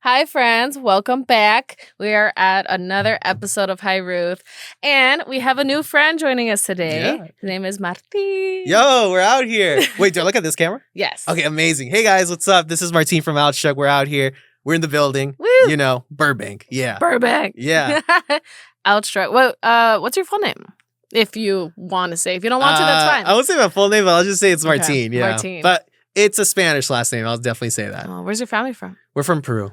Hi, friends. Welcome back. We are at another episode of Hi, Ruth. And we have a new friend joining us today. Yeah. His name is Martin. Yo, we're out here. Wait, do I look at this camera? Yes. Okay, amazing. Hey, guys, what's up? This is Martin from Outstruct. We're out here. We're in the building. Woo. You know, Burbank. Yeah. Burbank. Yeah. Outstruct. What's your full name? If you want to say. If you don't want to, that's fine. I won't say my full name, but I'll just say it's Martin. Okay, Yeah. Martin. But it's a Spanish last name. I'll definitely say that. Oh, where's your family from? We're from Peru.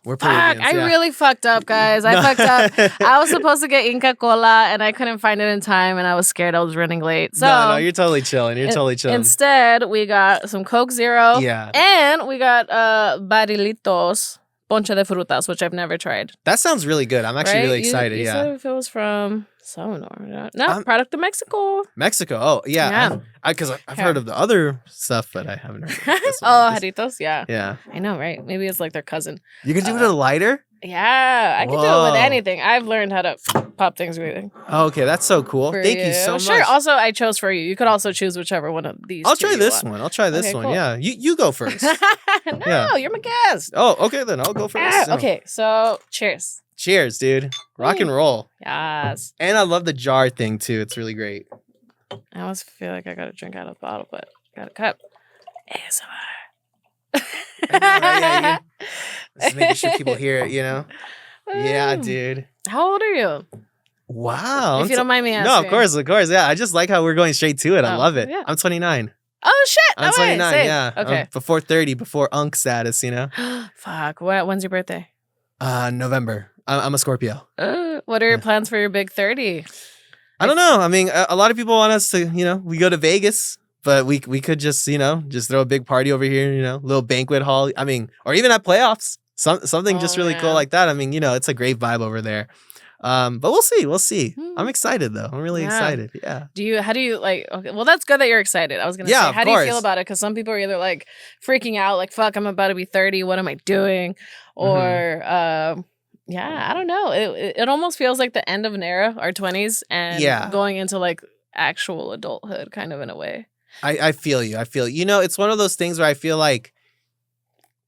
We're Fuck, Peruvians. I yeah. really fucked up, guys. I fucked up. I was supposed to get Inca Cola, and I couldn't find it in time, and I was scared I was running late. So No, you're totally chilling. You're totally chilling. Instead, we got some Coke Zero. Yeah. And we got barilitos, ponche de frutas, which I've never tried. That sounds really good. I'm actually Right? really excited. You yeah. said if it was from Sonora. No, product of Mexico. Mexico. Oh, yeah. Yeah. Because I've heard of the other stuff, but I haven't heard of this one. Oh, Jarritos? Yeah. Yeah. I know, right? Maybe it's like their cousin. You can do it with a lighter? Yeah, I can do it Whoa. with anything. I've learned how to pop things with it. Oh, okay, that's so cool. For Thank you so much. Sure. Also, I chose for you. You could also choose whichever one of these. I'll two try you this want. one. I'll try this Okay, one. cool. Yeah. You go first. No, Yeah. you're my guest. Oh, okay, then I'll go first. So. Okay, so cheers. Cheers, dude. Rock and roll. Yes. And I love the jar thing too. It's really great. I always feel like I gotta drink out of the bottle, but I got a cup. ASMR. I know, right? Yeah, Just making sure people hear it, you know? Yeah, dude. How old are you? Wow. If you don't mind me asking. No, of course. Yeah, I just like how we're going straight to it. I Oh, love it. yeah. I'm 29. Oh shit! I'm No way. 29. Same. Yeah. Okay. I'm before 30, before unk status, you know? Fuck. When's your birthday? November. I'm a Scorpio. What are your plans for your big 30? I don't know. I mean, a lot of people want us to, we go to Vegas, but we could just, just throw a big party over here, little banquet hall. I mean, or even at playoffs, something just really cool like that. I mean, it's a great vibe over there. But we'll see. I'm excited though. I'm really excited. Yeah. How do you like, okay, well, that's good that you're excited. I was going to say, how do you feel about it? Because some people are either like freaking out, like, fuck, I'm about to be 30. What am I doing? Or, yeah, I don't know. It almost feels like the end of an era, our 20s, and going into like actual adulthood kind of in a way. I feel you. It's one of those things where I feel like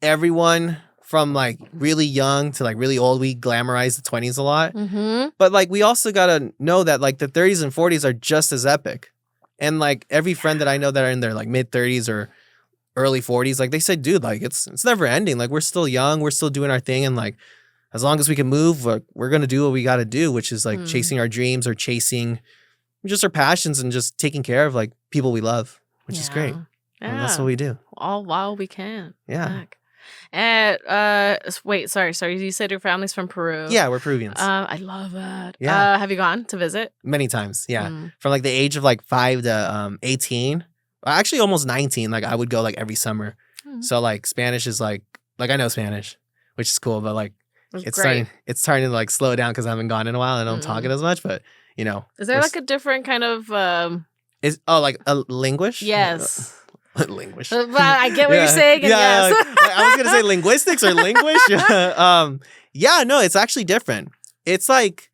everyone from like really young to like really old, we glamorize the 20s a lot. Mm-hmm. But like we also got to know that like the 30s and 40s are just as epic. And like every friend that I know that are in their like mid 30s or early 40s, like they said, dude, like it's never ending. Like we're still young, we're still doing our thing, and like as long as we can move, we're going to do what we got to do, which is like chasing our dreams or chasing just our passions and just taking care of like people we love, which is great. And that's what we do. All while we can. Yeah. Heck. And wait, sorry. You said your family's from Peru. Yeah, we're Peruvians. I love that. Yeah. Have you gone to visit? Many times, yeah. From like the age of like 5 to 18, actually almost 19. Like I would go like every summer. So like Spanish is like I know Spanish, which is cool, but like it's starting to like slow down because I haven't gone in a while and I don't talk it as much. But is there like a different kind of like a linguish? Yes. Linguish. Well, I get what you're saying. And yes. I was gonna say linguistics or linguish. Yeah, no, it's actually different. It's like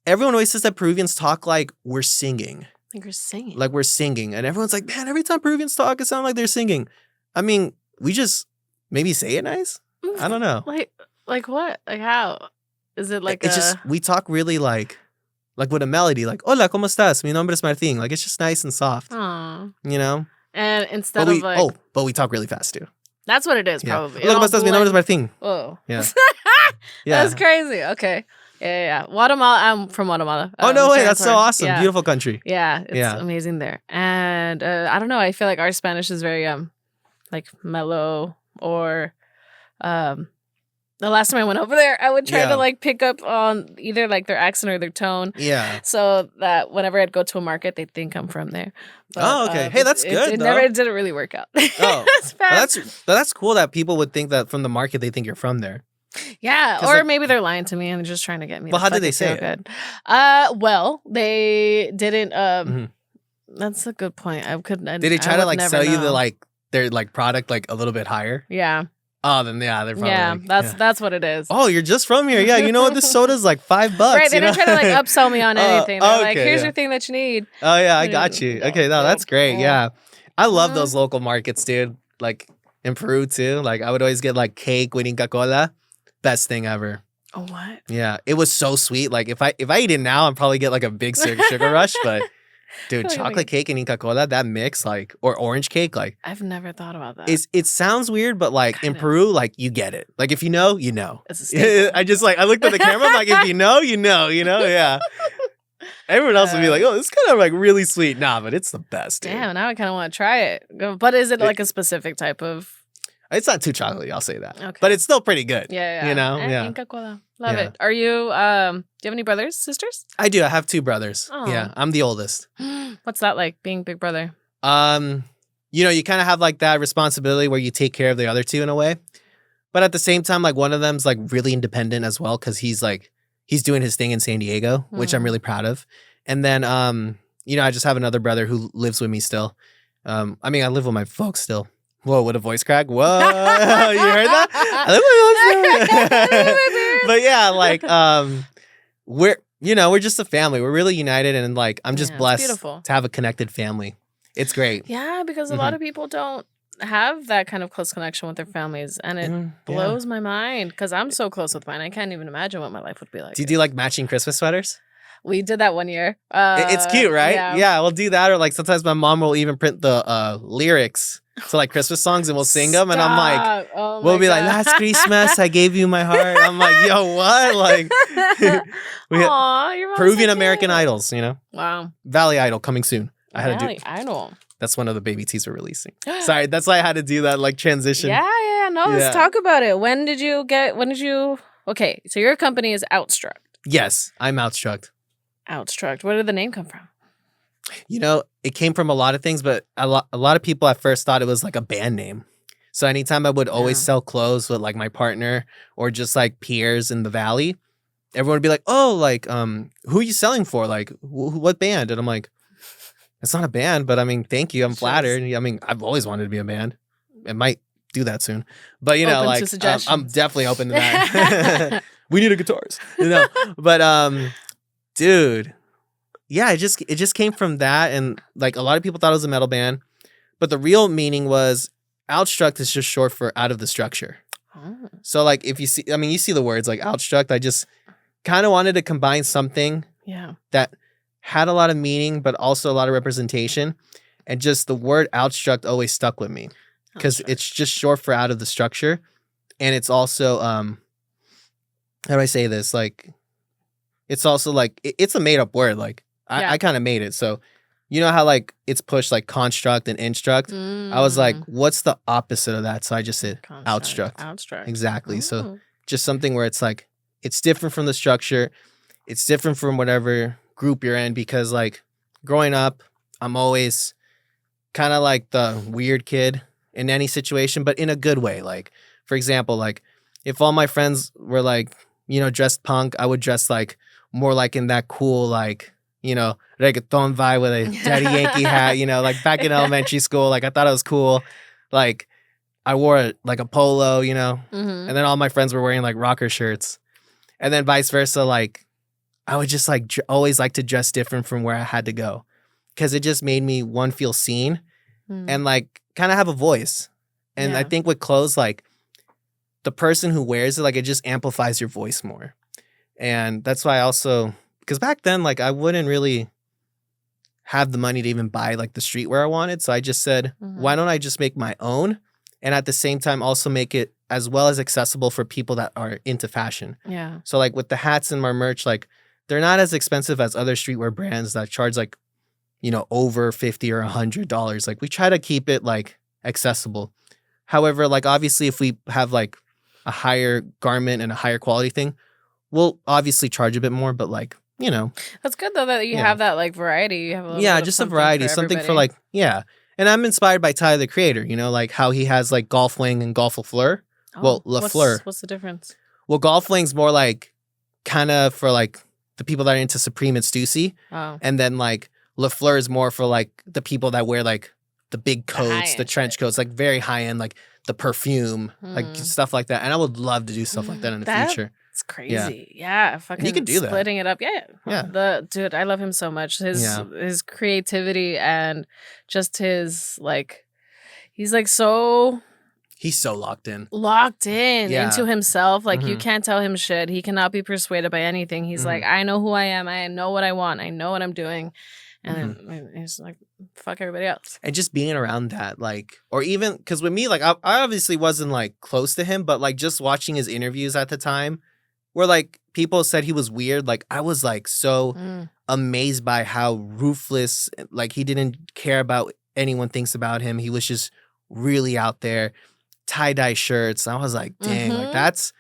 everyone always says that Peruvians talk like we're singing. Like we're singing. Like we're singing. And everyone's like, man, every time Peruvians talk, it sounds like they're singing. I mean, we just maybe say it nice. I don't know. Like what? Like how? Is it like it's just we talk really like with a melody, like hola, ¿cómo estás? Mi nombre es Martín. Like it's just nice and soft. Aww. And instead of like but we talk really fast too. That's what it is, probably. Hola, ¿cómo estás? Mi nombre es Martín. Oh. Yeah. That's crazy. Okay. Yeah. Guatemala. I'm from Guatemala. Oh, no way. That's so awesome. Yeah. Beautiful country. Yeah. It's amazing there. And I don't know. I feel like our Spanish is very like mellow, or the last time I went over there, I would try to like pick up on either like their accent or their tone. Yeah. So that whenever I'd go to a market, they'd think I'm from there. But, okay. Hey, that's good. It didn't really work out. Oh, that's cool that people would think that from the market they think you're from there. Yeah, or maybe they're lying to me and just trying to get me. Well, to how did they say it? Good. Well, they didn't. That's a good point. Did they try to like sell you their like product like a little bit higher? Yeah. Oh, then they're probably that's what it is. Oh, you're just from here. Yeah, you know what? This soda's like $5. Right, they didn't try to like upsell me on anything. They're like, here's yeah. your thing that you need. Oh yeah, I got you. Okay, no, that's great. Yeah. I love those local markets, dude. Like in Peru too. Like I would always get like cake with Inca Cola. Best thing ever. Oh, what? Yeah, it was so sweet. Like if I eat it now, I'd probably get like a big sugar rush. But dude, chocolate cake and Inca Cola, that mix, like, or orange cake, like, I've never thought about that. It sounds weird, but like in Peru, like you get it. Like if you know, you know. It's a staple. I looked at the camera, I'm like, if you know, you know, yeah. Everyone else would be like, oh, this is kind of like really sweet. Nah, but it's the best. Dude. Damn, now I kind of want to try it. But is it like a specific type of? It's not too chocolatey, I'll say that. Okay. But it's still pretty good. Yeah. You know? Yeah. Inca Cola. Love it. Are you, do you have any brothers, sisters? I do. I have 2 brothers. Oh. Yeah. I'm the oldest. What's that like, being big brother? You know, you kind of have like that responsibility where you take care of the other 2 in a way. But at the same time, like one of them's like really independent as well because he's doing his thing in San Diego, which I'm really proud of. And then, you know, I just have another brother who lives with me still. I mean, I live with my folks still. Whoa, what a voice crack. Whoa, you heard that? But yeah, like, we're just a family. We're really united. And like, I'm just blessed to have a connected family. It's great. Yeah, because a lot of people don't have that kind of close connection with their families. And it blows my mind because I'm so close with mine. I can't even imagine what my life would be like. Do you do like matching Christmas sweaters? We did that one year. It's cute, right? Yeah, we'll do that. Or like sometimes my mom will even print the lyrics to like Christmas songs and we'll sing them. And I'm like, we'll be like, last Christmas I gave you my heart. I'm like, yo, what? Like, Peruvian American Idols, you know? Wow. Valley Idol coming soon. Valley Idol. That's one of the baby teas we're releasing. Sorry, that's why I had to do that like transition. Yeah. No, let's talk about it. Okay, so your company is Outstruct. Yes, I'm Outstruct. Outstruct. Where did the name come from? You know, it came from a lot of things, but a lot of people at first thought it was like a band name. So anytime I would always sell clothes with like my partner or just like peers in the valley, everyone would be like, "Oh, like who are you selling for? Like what band?" And I'm like, "It's not a band, but I mean, thank you. I'm flattered. I mean, I've always wanted to be a band. It might do that soon, but you know, open like I'm definitely open to that. We need a guitarist, you know, but dude, yeah, it just came from that. And like a lot of people thought it was a metal band, but the real meaning was Outstruct is just short for out of the structure. Oh. So like if you see, I mean, you see the words like Outstruct, I just kind of wanted to combine something that had a lot of meaning, but also a lot of representation. And just the word Outstruct always stuck with me because it's just short for out of the structure. And it's also, how do I say this? Like, it's also like, it's a made up word. Like I kind of made it. So you know how like it's pushed like construct and instruct? I was like, what's the opposite of that? So I just said Outstruct. Outstruct. Exactly. Ooh. So just something where it's like, it's different from the structure. It's different from whatever group you're in because like growing up, I'm always kind of like the weird kid in any situation, but in a good way. Like, for example, like if all my friends were like, you know, dressed punk, I would dress like more like in that cool, like, you know, reggaeton vibe with a Daddy Yankee hat, you know, like back in elementary school, like I thought it was cool. Like I wore like a polo, you know, and then all my friends were wearing like rocker shirts and then vice versa. Like I would just like always like to dress different from where I had to go because it just made me feel seen and like kind of have a voice. And I think with clothes, like the person who wears it, like it just amplifies your voice more. And that's why I also, because back then, like I wouldn't really have the money to even buy like the streetwear I wanted. So I just said, why don't I just make my own? And at the same time, also make it as well as accessible for people that are into fashion. Yeah. So like with the hats and my merch, like they're not as expensive as other streetwear brands that charge like, you know, over $50 or $100. Like we try to keep it like accessible. However, like obviously if we have like a higher garment and a higher quality thing, we'll obviously charge a bit more, but like, you know. That's good though that you have that like variety. You have a little just a variety. Something for like, And I'm inspired by Tyler, the Creator, you know, like how he has like golf wing and golf fleur. Well, LaFleur. What's the difference? Well, golf wing's more like kind of for like the people that are into Supreme and Stussy. Oh. And then like LaFleur is more for like the people that wear like the big coats, the trench coats, like very high end, like the perfume, like stuff like that. And I would love to do stuff like that in the future. It's crazy. Yeah. Fucking you could do splitting it up. Yeah. Dude, I love him so much. His creativity and just his like, he's like so He's so locked in into himself. Like you can't tell him shit. He cannot be persuaded by anything. He's like, I know who I am. I know what I want. I know what I'm doing. And then he's like, fuck everybody else. And just being around that, like, or even because with me, like, I obviously wasn't like close to him, but like just watching his interviews at the time, where like people said he was weird. Like I was like so amazed by how ruthless, like he didn't care about anyone thinks about him. He was just really out there, tie-dye shirts. I was like, dang, like that's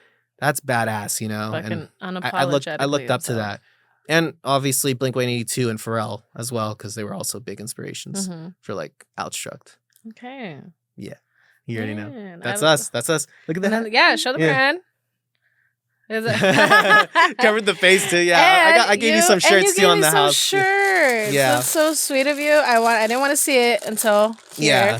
badass, you know. Fucking and unapologetically I looked up to that. And obviously Blink-182 and Pharrell as well, because they were also big inspirations for like Outstruct. Okay. Yeah. You already know. That's us. That's us. Look at that. Yeah, show the brand. Covered the face too. Yeah, I gave you some shirts too on the house. Shirts. Yeah, that's so sweet of you. I didn't want to see it until here. Yeah.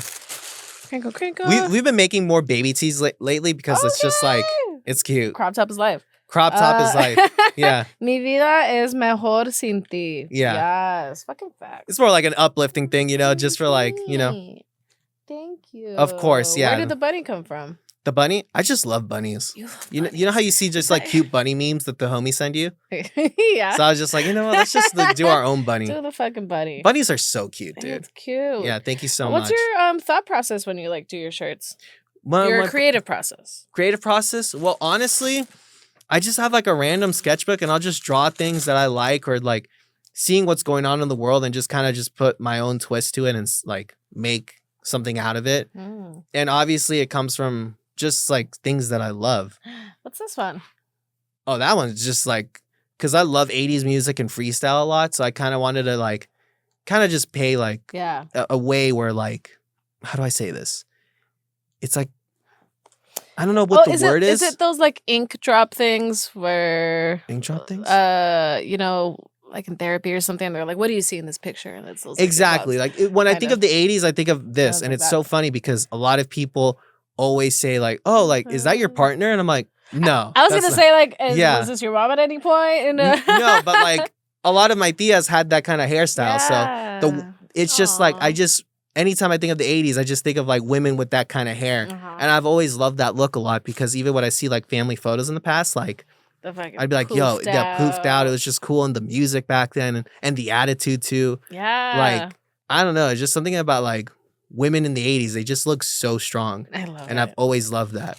Crinkle. We've been making more baby tees lately because it's just like it's cute. Crop top is life. Crop top is life. Yeah. Mi vida es mejor sin ti. Yeah. Yes. Fucking facts. It's more like an uplifting thing, you know, just for like, you know. Thank you. Of course, yeah. Where did the bunny come from? The bunny? I just love bunnies. You know how you see just like cute bunny memes that the homies send you? Yeah. So I was just like, you know what? Let's just do our own bunny. Do the fucking bunny. Bunnies are so cute, dude. It's cute. Yeah, thank you so much. What's your thought process when you like do your shirts? Your creative process. Creative process? Well, honestly, I just have like a random sketchbook and I'll just draw things that I like or like seeing what's going on in the world and just kind of just put my own twist to it and like make something out of it. And obviously it comes from just like things that I love. What's this one? Oh, that one's just like, because I love 80s music and freestyle a lot. So I kind of wanted to like, kind of just pay like a way where like, how do I say this? It's like, I don't know what the word is. Is it those like ink drop things where... Ink drop things? You know, like in therapy or something, they're like, what do you see in this picture? And it's those exactly. Like when I think of the 80s, I think of this. And it's so funny because a lot of people always say like, oh, like, is that your partner? And I'm like, no. I was going to say like, was this your mom at any point? No, but like a lot of my tias had that kind of hairstyle. Yeah. So it's just like, anytime I think of the 80s, I just think of like women with that kind of hair. And I've always loved that look a lot because even when I see like family photos in the past, like, I'd be like, yo, it got poofed out. It was just cool. And the music back then and the attitude too. Yeah. Like, I don't know. It's just something about like women in the 80s. They just look so strong. I love it. And I've always loved that.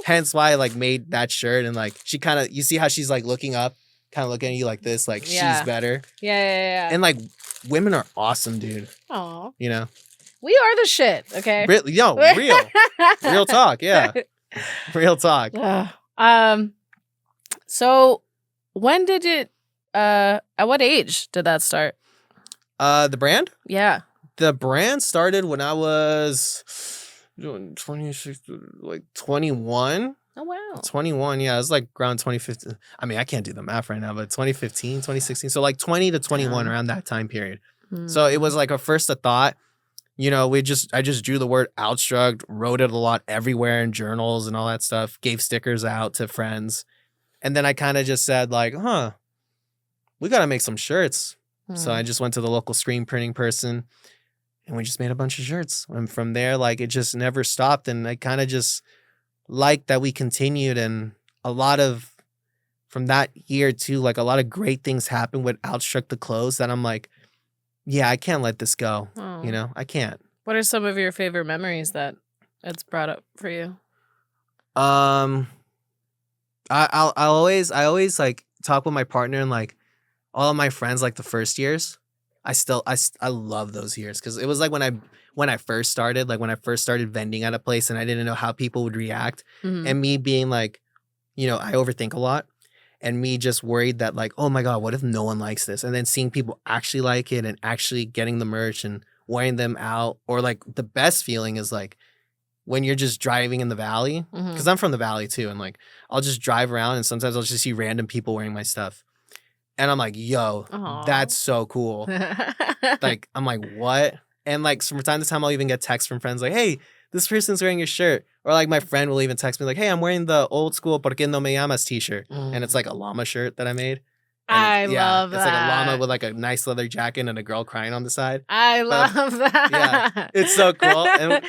Hence why I like made that shirt. And like, she kind of, you see how she's like looking up, kind of looking at you like this, like she's better. Yeah. And like, women are awesome, dude. Aw. You know? We are the shit, okay? Real talk, yeah. Real talk. So when did it at what age did that start? The brand? Yeah. The brand started when I was 26, like 21. Oh wow. 21, yeah. It was like around 2015. I mean, I can't do the math right now, but 2015, 2016. So like 20 to 21 around that time period. So it was like a first a thought. You know, I just drew the word Outstruct, wrote it a lot everywhere in journals and all that stuff, gave stickers out to friends. And then I kind of just said like, we got to make some shirts. So I just went to the local screen printing person and we just made a bunch of shirts. And from there, like it just never stopped. And I kind of just liked that we continued. And a lot of, from that year too, like a lot of great things happened with Outstruct the clothes that I'm like, yeah, I can't let this go. You know, I can't. What are some of your favorite memories that it's brought up for you? I always like talk with my partner and like all of my friends like the first years. I love those years because it was like when I first started, like when I first started vending at a place and I didn't know how people would react, and me being like, you know, I overthink a lot. And me just worried that like, oh my God, what if no one likes this? And then seeing people actually like it and actually getting the merch and wearing them out. Or like the best feeling is like when you're just driving in the valley. Because I'm from the valley too. And like I'll just drive around and sometimes I'll just see random people wearing my stuff. And I'm like, yo, that's so cool. Like, I'm like, what? And like from time to time, I'll even get texts from friends like, hey, this person's wearing your shirt. Or like my friend will even text me like, hey, I'm wearing the old school Por qué no me llamas t-shirt. And it's like a llama shirt that I made. I love that. It's like a llama with like a nice leather jacket and a girl crying on the side. I love that. Yeah, it's so cool. And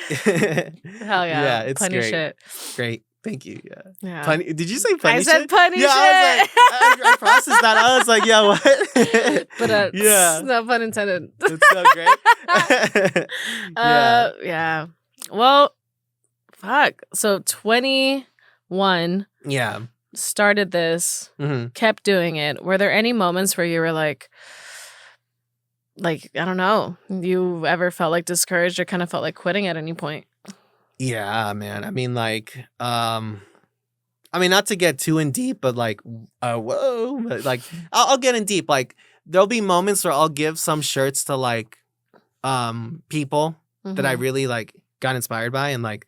hell yeah. Yeah, it's punny great. Shit. Great. Thank you. Yeah. Punny, did you say punny I said shit? punny yeah, shit. I processed that. I was like, yeah, what? But yeah. No pun intended. It's so great. Yeah. Well, fuck. So 21 started this, kept doing it. Were there any moments where you were like, I don't know, you ever felt like discouraged or kind of felt like quitting at any point? Yeah, man. I mean, like, not to get too in deep, but like, whoa, but like, I'll get in deep. Like, there'll be moments where I'll give some shirts to like, people that I really like got inspired by, and like,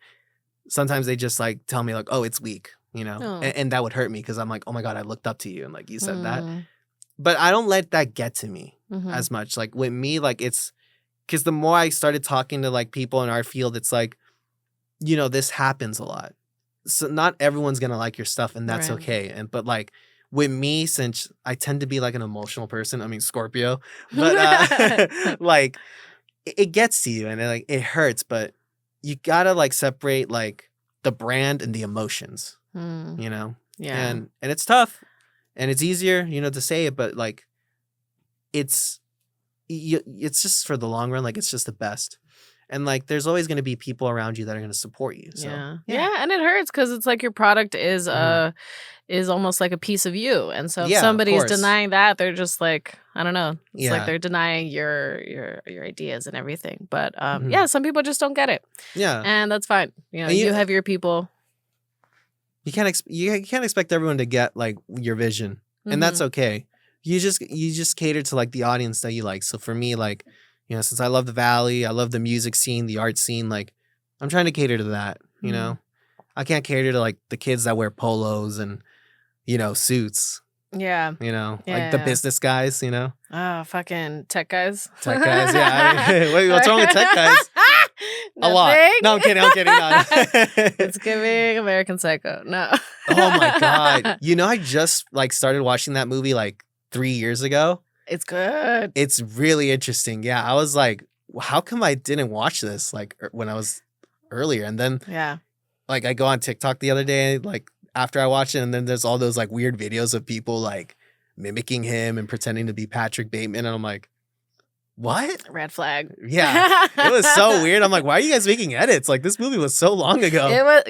sometimes they just like tell me like, oh, it's weak, you know, and that would hurt me because I'm like, oh my god, I looked up to you, and like you said that, but I don't let that get to me as much. Like with me, like it's because the more I started talking to like people in our field, it's like, you know, this happens a lot. So not everyone's going to like your stuff, and that's okay. But like with me, since I tend to be like an emotional person, I mean, Scorpio, but like it gets to you and it hurts, but you got to like separate like the brand and the emotions, you know? Yeah. And it's tough and it's easier, you know, to say it, but like it's just for the long run, like it's just the best. And like, there's always going to be people around you that are going to support you. So, yeah, and it hurts because it's like your product is almost like a piece of you, and so if somebody's denying that, they're just like, I don't know, it's like they're denying your ideas and everything. But some people just don't get it. Yeah, and that's fine. You know, you have your people. You can't expect everyone to get like your vision, and that's okay. You just cater to like the audience that you like. So for me, like, you know, since I love the Valley, I love the music scene, the art scene, like I'm trying to cater to that, you know? I can't cater to like the kids that wear polos and, you know, suits. Yeah. You know, like the business guys, you know? Oh, fucking tech guys. Tech guys, yeah. Wait, what's wrong with tech guys? A lot. No, I'm kidding. No. It's giving American Psycho. No. Oh my God. You know, I just like started watching that movie like 3 years ago. It's good. It's really interesting. Yeah. I was like, how come I didn't watch this like when I was earlier? And then like I go on TikTok the other day, like after I watched it, and then there's all those like weird videos of people like mimicking him and pretending to be Patrick Bateman. And I'm like, what? Red flag. Yeah. It was so weird. I'm like, why are you guys making edits? Like this movie was so long ago. It was,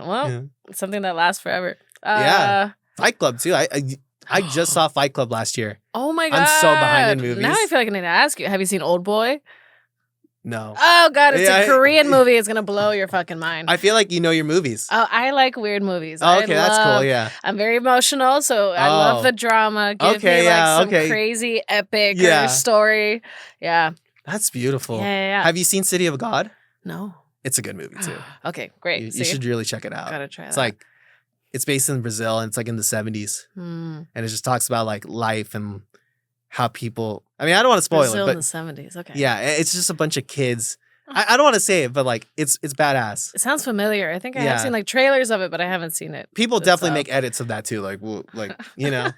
well, something that lasts forever. Fight Club too. I just saw Fight Club last year. Oh my God. I'm so behind in movies. Now I feel like I need to ask you. Have you seen Old Boy? No. Oh God, it's a Korean movie. It's gonna blow your fucking mind. I feel like you know your movies. Oh, I like weird movies. Oh, okay, that's cool. Yeah. I'm very emotional, so I love the drama. Give me like some crazy epic story. Yeah. That's beautiful. Yeah. Have you seen City of God? No. It's a good movie too. Okay, great. You should really check it out. Gotta try It's like, it's based in Brazil and it's like in the 70s. And it just talks about like life and how people, I mean, I don't want to spoil Brazil it, but in the 70s. Okay. Yeah, it's just a bunch of kids. I don't want to say it, but like it's badass. It sounds familiar. I think I have seen like trailers of it, but I haven't seen it. People definitely make edits of that too. Like, you know.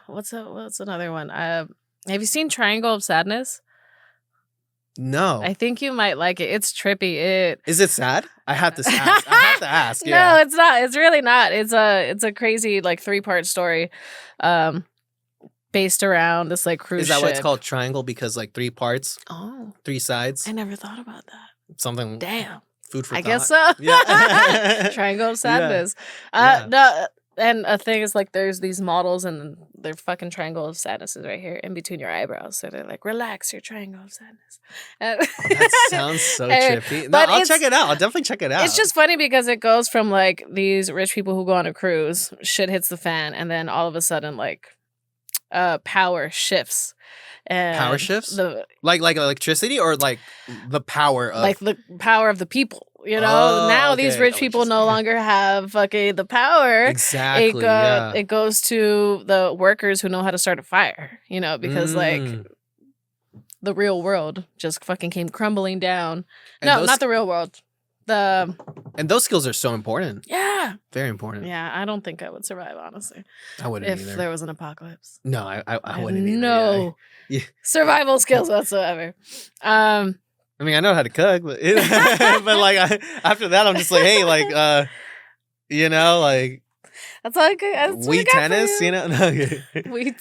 What's another one? Have you seen Triangle of Sadness? No. I think you might like it. It's trippy. Is it sad? I have to ask. No, it's not. It's really not. It's a crazy like 3-part story, based around this like cruise ship. Is that why it's called Triangle? Because like 3 parts? Oh. 3 sides? I never thought about that. Something. Damn. Food for thought. I guess so. Yeah. Triangle of Sadness. No. And a thing is like there's these models and their fucking triangle of sadness is right here in between your eyebrows. So they're like, relax your triangle of sadness. That sounds so trippy. No, I'll check it out. I'll definitely check it out. It's just funny because it goes from like these rich people who go on a cruise, shit hits the fan, and then all of a sudden like power shifts. And power shifts? Like electricity or like the power of... Like the power of the people. You know, now these rich people no longer have the power. Exactly. It goes to the workers who know how to start a fire, you know, because like the real world just fucking came crumbling down. And not the real world. And those skills are so important. Yeah. Very important. Yeah, I don't think I would survive, honestly. I wouldn't if either. there was an apocalypse. No, I wouldn't either. No survival skills whatsoever. I mean, I know how to cook, but like after that, I'm just like, hey, like, you know, like. That's all I could. Wii tennis, you know. No, Wii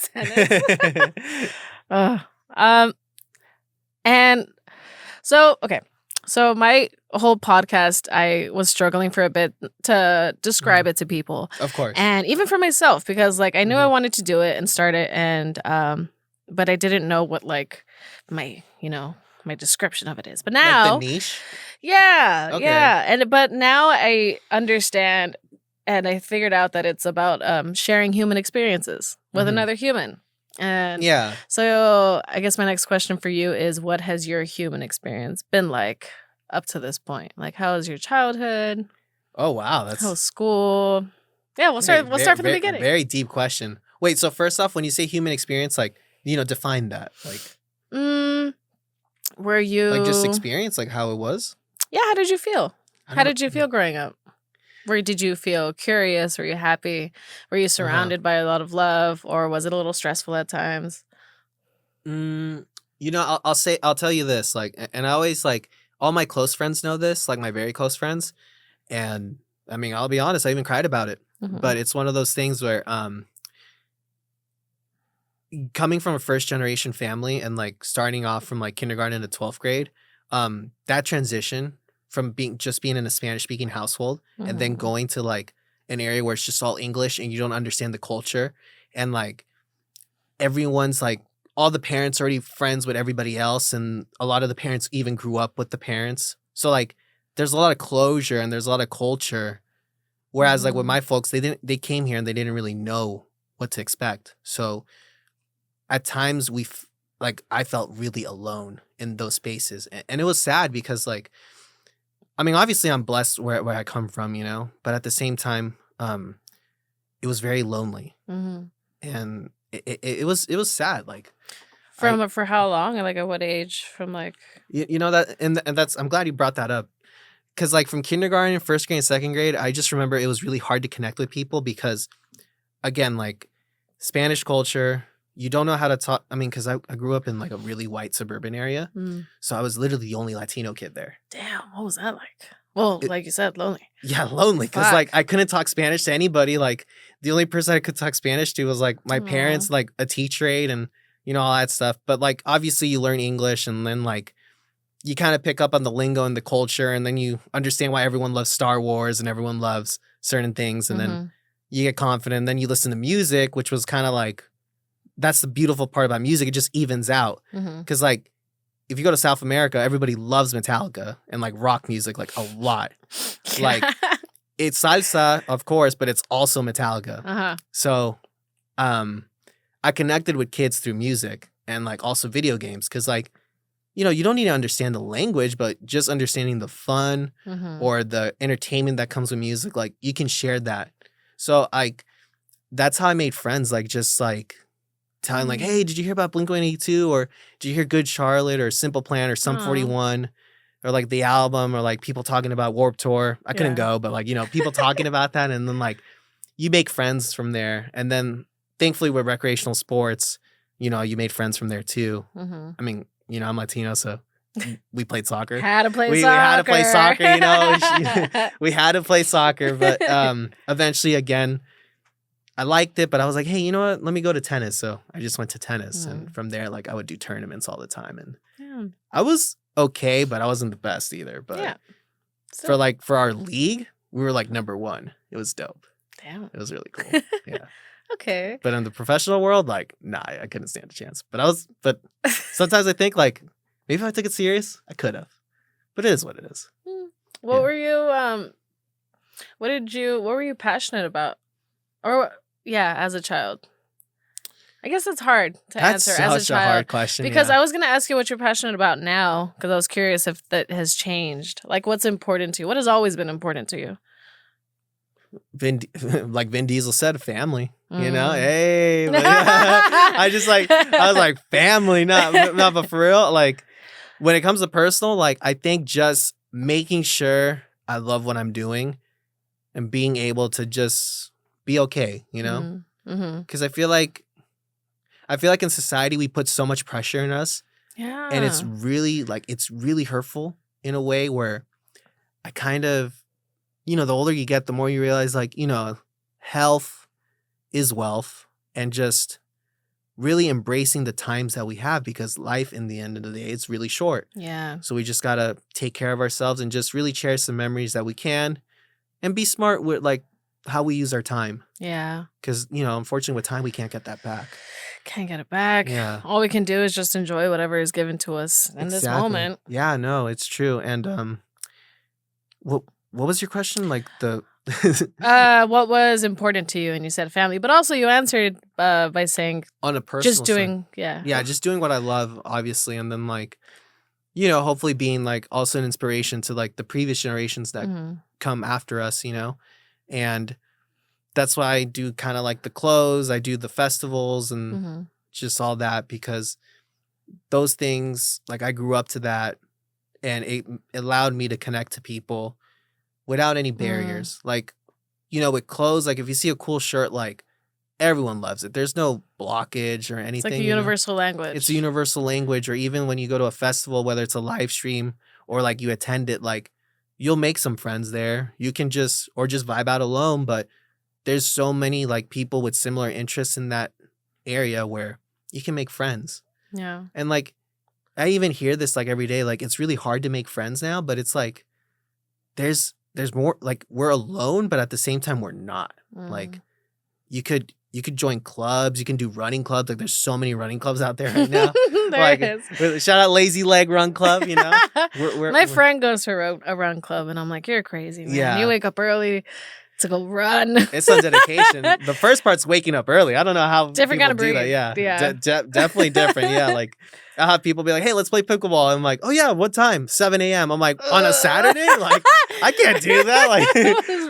tennis. And so okay. So my whole podcast, I was struggling for a bit to describe it to people. Of course. And even for myself, because like I knew I wanted to do it and start it, and but I didn't know what like my description of it is. But now like the niche? Yeah. Okay. Yeah. But now I understand, and I figured out that it's about sharing human experiences with another human. And yeah. So I guess my next question for you is, what has your human experience been like up to this point? Like, how was your childhood? Oh wow, how was school? Yeah, we'll start from the beginning. Very deep question. Wait, so first off, when you say human experience, like, define that. Like were you like just experience, like how it was? Yeah, how did you feel? How did you feel growing up? Did you feel curious? Were you happy? Were you surrounded by a lot of love, or was it a little stressful at times? I'll tell you this, like, and I always like all my close friends know this, like my very close friends, and I mean, I'll be honest, I even cried about it. But it's one of those things where, coming from a first generation family and like starting off from like kindergarten to 12th grade, that transition from being in a Spanish speaking household and then going to like an area where it's just all English and you don't understand the culture, and like everyone's like, all the parents are already friends with everybody else, and a lot of the parents even grew up with the parents. So like there's a lot of closure and there's a lot of culture. Whereas like with my folks, they came here and they didn't really know what to expect. So at times I felt really alone in those spaces. And it was sad because like, I mean, obviously I'm blessed where I come from, but at the same time, it was very lonely. And it was sad. Like for how long? Like at what age? From like, I'm glad you brought that up. Because like from kindergarten, first grade, and second grade, I just remember it was really hard to connect with people because, again, like Spanish culture, you don't know how to talk. I mean, because I grew up in like a really white suburban area. So I was literally the only Latino kid there. Damn, what was that like? Well, like you said, lonely. Yeah, lonely. Because like I couldn't talk Spanish to anybody. Like the only person I could talk Spanish to was like my parents, like a teacher aide and, all that stuff. But like obviously you learn English and then like you kind of pick up on the lingo and the culture, and then you understand why everyone loves Star Wars and everyone loves certain things. And then you get confident. And then you listen to music, which was kind of like, that's the beautiful part about music. It just evens out. Because like, if you go to South America, everybody loves Metallica and like rock music, like a lot. Like it's salsa, of course, but it's also Metallica. So I connected with kids through music and like also video games. Because like, you don't need to understand the language, but just understanding the fun or the entertainment that comes with music, like you can share that. So like, that's how I made friends. Like just like telling like, hey, did you hear about Blink-182? Or did you hear Good Charlotte or Simple Plan or Sum 41? Or like the album, or like people talking about Warped Tour. I couldn't go, but like, people talking about that. And then like you make friends from there. And then thankfully with recreational sports, you made friends from there too. I mean, I'm Latino, so we played soccer. We had to play soccer. We had to play soccer, we had to play soccer. But eventually, again, I liked it, but I was like, hey, you know what? Let me go to tennis. So I just went to tennis. And from there, like I would do tournaments all the time. And I was okay, but I wasn't the best either. But for our league, we were like number 1. It was dope. Damn. It was really cool. Yeah. Okay. But in the professional world, like, nah, I couldn't stand a chance. But sometimes I think like, maybe if I took it serious, I could have. But it is what it is. What were you, what were you passionate about? Or, as a child? I guess it's hard to answer as a child. That's such a hard question. Because I was going to ask you what you're passionate about now, because I was curious if that has changed. Like, what's important to you? What has always been important to you? Like Vin Diesel said, family. Hey, I was like family, but for real, like when it comes to personal, like I think just making sure I love what I'm doing and being able to just be okay, you know? Because I feel like in society we put so much pressure on us. Yeah. And it's really hurtful in a way where I kind of, the older you get, the more you realize health is wealth, and just really embracing the times that we have, because life in the end of the day, it's really short. Yeah. So we just got to take care of ourselves and just really cherish the memories that we can and be smart with how we use our time. Yeah. Because, unfortunately with time, we can't get that back. Can't get it back. Yeah. All we can do is just enjoy whatever is given to us in this moment. Yeah, no, it's true. And what was your question? Like the what was important to you? And you said family, but also you answered by saying on a personal just doing side. Yeah, just doing what I love, obviously, and then hopefully being also an inspiration to the previous generations that come after us, and that's why I do kind of the clothes, I do the festivals and just all that, because those things, I grew up to that, and it allowed me to connect to people without any barriers. With clothes, if you see a cool shirt, everyone loves it. There's no blockage or anything. It's like a universal language. It's a universal language. Or even when you go to a festival, whether it's a live stream or you attend it, you'll make some friends there. You can just vibe out alone, but there's so many people with similar interests in that area where you can make friends. Yeah. And I even hear this every day, it's really hard to make friends now, but it's there's more, we're alone, but at the same time we're not. You could join clubs, you can do running clubs. There's so many running clubs out there right now. There is. Shout out Lazy Leg Run Club, My friend goes to a run club and I'm like, you're crazy, man. Yeah. You wake up early to go run. It's some dedication. The first part's waking up early. I don't know how different kind of breed. Yeah. Definitely different. Yeah. I'll have people be like, hey, let's play pickleball. I'm like, oh yeah, what time? 7 a.m. I'm like, on a Saturday? I can't do that.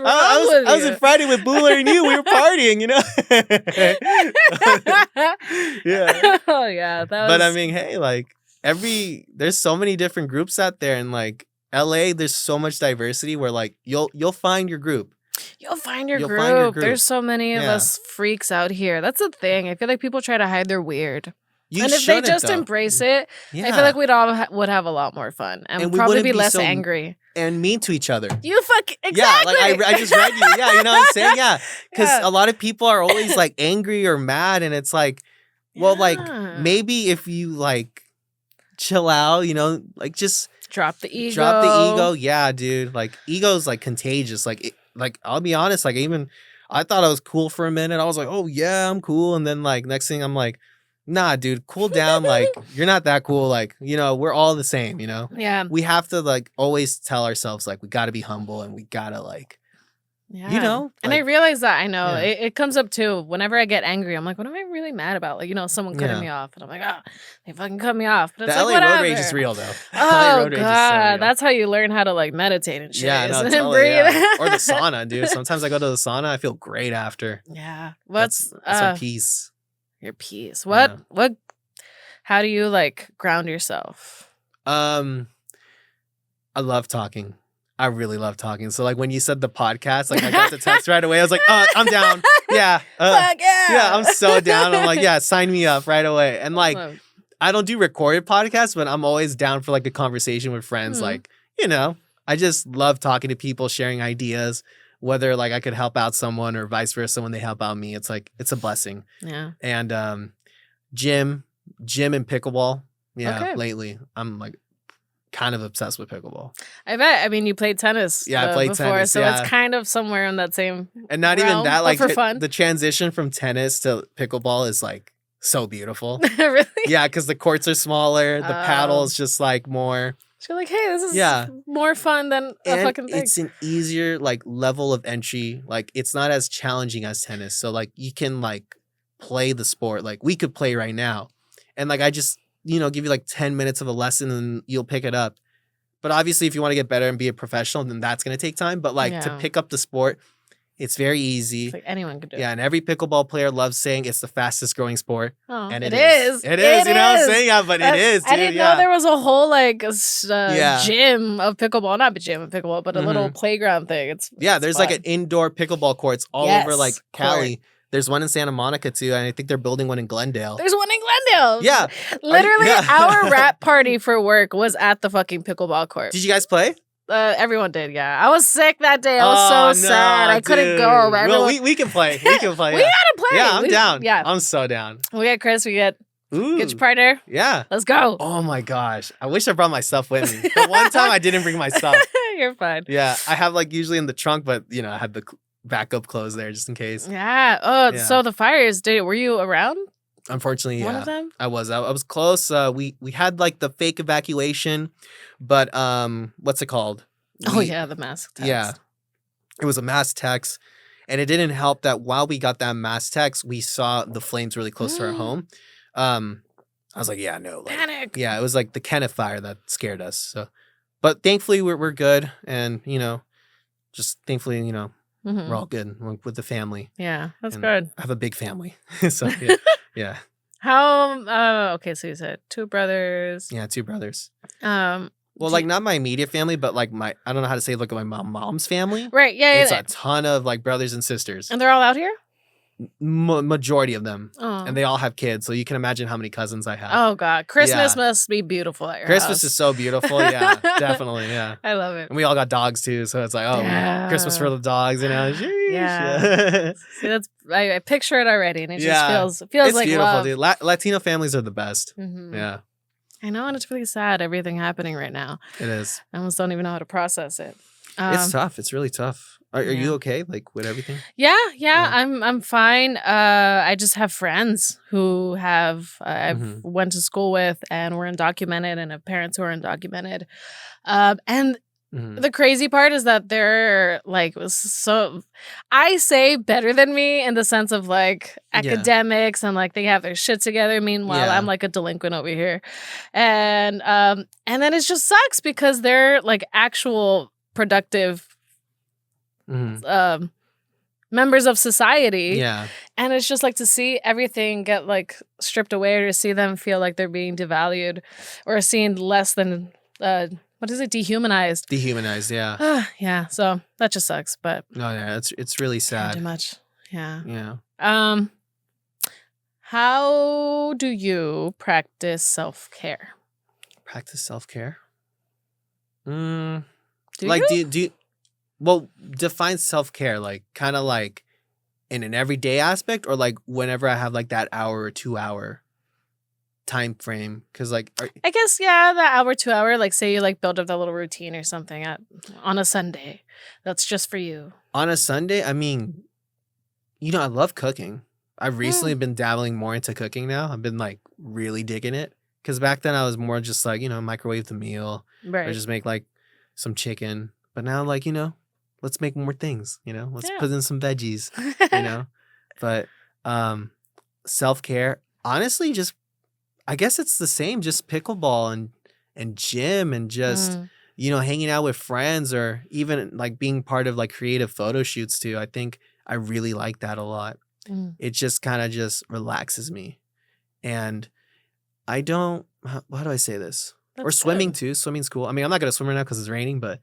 I was in Friday with Booler and you. We were partying, Yeah. Oh yeah. But I mean, hey, there's so many different groups out there, and LA, there's so much diversity where you'll find your group. You'll find your group. There's so many of us freaks out here. That's the thing. I feel like people try to hide their weird. And if they just embrace it, I feel like we'd all would have a lot more fun and probably be less angry and mean to each other. Exactly. Yeah, I just read you. Yeah, you know what I'm saying? Yeah, because a lot of people are always angry or mad, and it's maybe if you chill out, just drop the ego. Drop the ego. Yeah, dude. Ego's contagious. I'll be honest. I thought I was cool for a minute. I was like, oh yeah, I'm cool, and then next thing I'm like, nah, dude, cool down. You're not that cool. We're all the same, Yeah. We have to always tell ourselves we got to be humble, and we got to yeah. And I realize that, I know, it comes up too. Whenever I get angry, I'm like, what am I really mad about? Someone cutting me off. And I'm like, oh, they fucking cut me off. But it's the LA whatever. road rage is real, though. Oh, God. That's how you learn how to, meditate and shit. Yeah, no, totally, breathe. Yeah. Or the sauna, dude. Sometimes I go to the sauna. I feel great after. Yeah. That's my peace. Your peace. How do you, ground yourself? I love talking. I really love talking. So when you said the podcast, I got the text right away. I was like, I'm down. Yeah. Fuck yeah. Yeah, I'm so down. I'm like, yeah, sign me up right away. And Awesome. I don't do recorded podcasts, but I'm always down for a conversation with friends. I just love talking to people, sharing ideas, whether I could help out someone or vice versa when they help out me. It's it's a blessing. Yeah. And gym and pickleball. Yeah, okay. Lately I'm kind of obsessed with pickleball. I bet. I mean, you played tennis. Yeah, I played before, tennis. so it's kind of somewhere in that same. And not realm, even that, for fun. The transition from tennis to pickleball is so beautiful. Really? Yeah, because the courts are smaller. The paddle is just more. So you're like, hey, this is more fun than a fucking thing. It's an easier level of entry. It's not as challenging as tennis. So you can play the sport. We could play right now, and I just give you 10 minutes of a lesson and you'll pick it up. But obviously, if you want to get better and be a professional, then that's gonna take time. But to pick up the sport, It's very easy. It's like anyone could do it. Yeah, and every pickleball player loves saying it's the fastest growing sport. Oh, and it is. It is. You know what I'm saying? Yeah, but it is, dude. I didn't know there was a whole gym of pickleball. Not a gym of pickleball, but a little playground thing. It's there's fun. like an indoor pickleball courts all over like Cali. There's one in Santa Monica too, and I think they're building one in Glendale. There's one in Glendale. Yeah. Literally, our rap party for work was at the fucking pickleball court. Did you guys play? Everyone did, yeah. I was sick that day. I was so sad. I couldn't go. But well, we can play. We can play. We gotta play. Yeah, I'm down. Yeah. I'm so down. We get Chris. We get your partner. Yeah. Let's go. Oh my gosh. I wish I brought my stuff with me. The one time I didn't bring my stuff. You're fine. Yeah. I have like usually in the trunk, but I had the backup clothes there just in case. Yeah. Oh, so the fires, were you around? Unfortunately, one of them? I was close. We had like the fake evacuation, but what's it called? The mask text. Yeah. It was a mass text. And it didn't help that while we got that mass text, we saw the flames really close to our home. I was like, panic. Yeah, it was like the Kenneth fire that scared us. So, but thankfully we're good, and just thankfully we're all good with the family. Yeah, that's good. I have a big family, so yeah. How? Okay, so you said 2 brothers. Yeah, 2 brothers. Well, like not my immediate family, but like I don't know how to say, look at my mom's family. Right. Yeah. It's a ton of like brothers and sisters. And they're all out here? Majority of them. Oh. And they all have kids. So you can imagine how many cousins I have. Oh, God. Christmas must be beautiful at your Christmas house. is so beautiful. Yeah, definitely. Yeah. I love it. And we all got dogs too. So it's like, Christmas for the dogs, Sheesh. Yeah. See, I picture it already, and it just feels it's like beautiful, love. Dude. Latino families are the best. Mm-hmm. Yeah. I know, and it's really sad, everything happening right now. It is. I almost don't even know how to process it. It's tough. It's really tough. Are you okay, like with everything? Yeah. I'm fine. I just have friends who I've went to school with and were undocumented, and have parents who are undocumented. And the crazy part is that they're like so, I say better than me in the sense of like academics and like they have their shit together. Meanwhile, I'm like a delinquent over here, and then it just sucks because they're like actual productive members of society. Yeah. And it's just like to see everything get like stripped away, or to see them feel like they're being devalued or seen less than what is it? Dehumanized. Dehumanized, yeah. Yeah. So that just sucks. But no, yeah, it's really sad. Too much. Yeah. Yeah. How do you practice self-care? Practice self-care? Do you? Well, define self-care, like kind of like in an everyday aspect, or like whenever I have like that hour or 2 hour time frame, because like I guess that hour 2 hour, like say you like build up that little routine or something on a Sunday that's just for you. On a Sunday, I mean, I love cooking. I've recently been dabbling more into cooking now. I've been like really digging it, because back then I was more just like microwave the meal, or just make like some chicken. But now like let's make more things. Let's put in some veggies. But self-care, honestly, just I guess it's the same, just pickleball and gym, and just hanging out with friends, or even like being part of like creative photo shoots too. I think I really like that a lot. It just kind of just relaxes me. And I don't, how do I say this? Or swimming too. Swimming's cool. I mean, I'm not going to swim right now because it's raining, but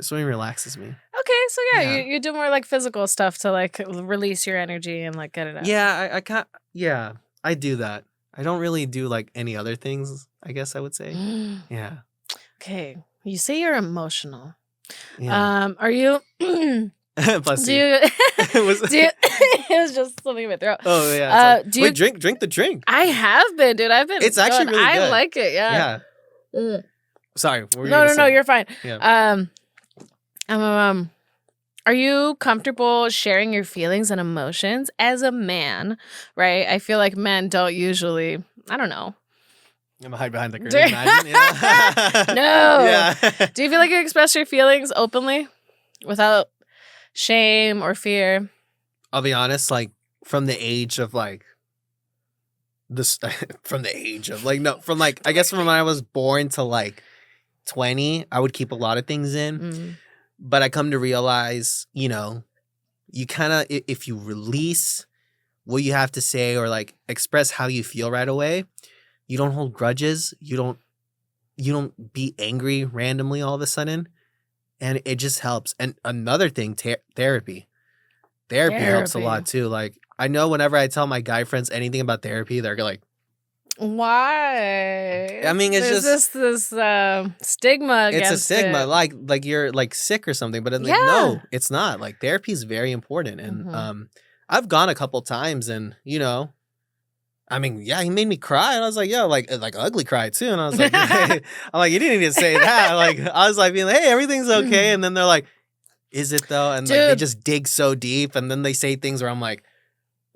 swimming relaxes me. Okay, so you do more like physical stuff to like release your energy and like get it out. Yeah, I can't. Yeah, I do that. I don't really do like any other things, I guess I would say. Yeah. Okay, you say you're emotional. Yeah. Are you? Bless you. It was just something in my throat. Oh yeah. Wait, drink the drink. I have been, dude. I've been. It's actually really good. I like it. Yeah. Yeah. Sorry. What were you No. You're fine. Yeah. Are you comfortable sharing your feelings and emotions as a man? Right. I feel like men don't usually. I don't know. I'm gonna hide behind the curtain. Imagine. Yeah. No. Yeah. Do you feel like you express your feelings openly, without shame or fear? I'll be honest, like from the age of like this, from the age of like, no, from like, I guess from when I was born to like 20, I would keep a lot of things in. But I come to realize, you kind of, if you release what you have to say or like express how you feel right away, you don't hold grudges. You don't be angry randomly all of a sudden. And it just helps. And another thing, therapy. Therapy helps a lot too. Like, I know whenever I tell my guy friends anything about therapy, they're like, why? I mean, it's There's this stigma against it's a stigma, it. like you're like sick or something. But like, no, it's not. Like, therapy is very important. And I've gone a couple times, and I mean, yeah, he made me cry, and I was like, yo, like ugly cry too. And I was like, I'm like, you didn't even say that. Like, I was like being like, hey, everything's okay. And then they're like, is it though? And like, they just dig so deep, and then they say things where I'm like,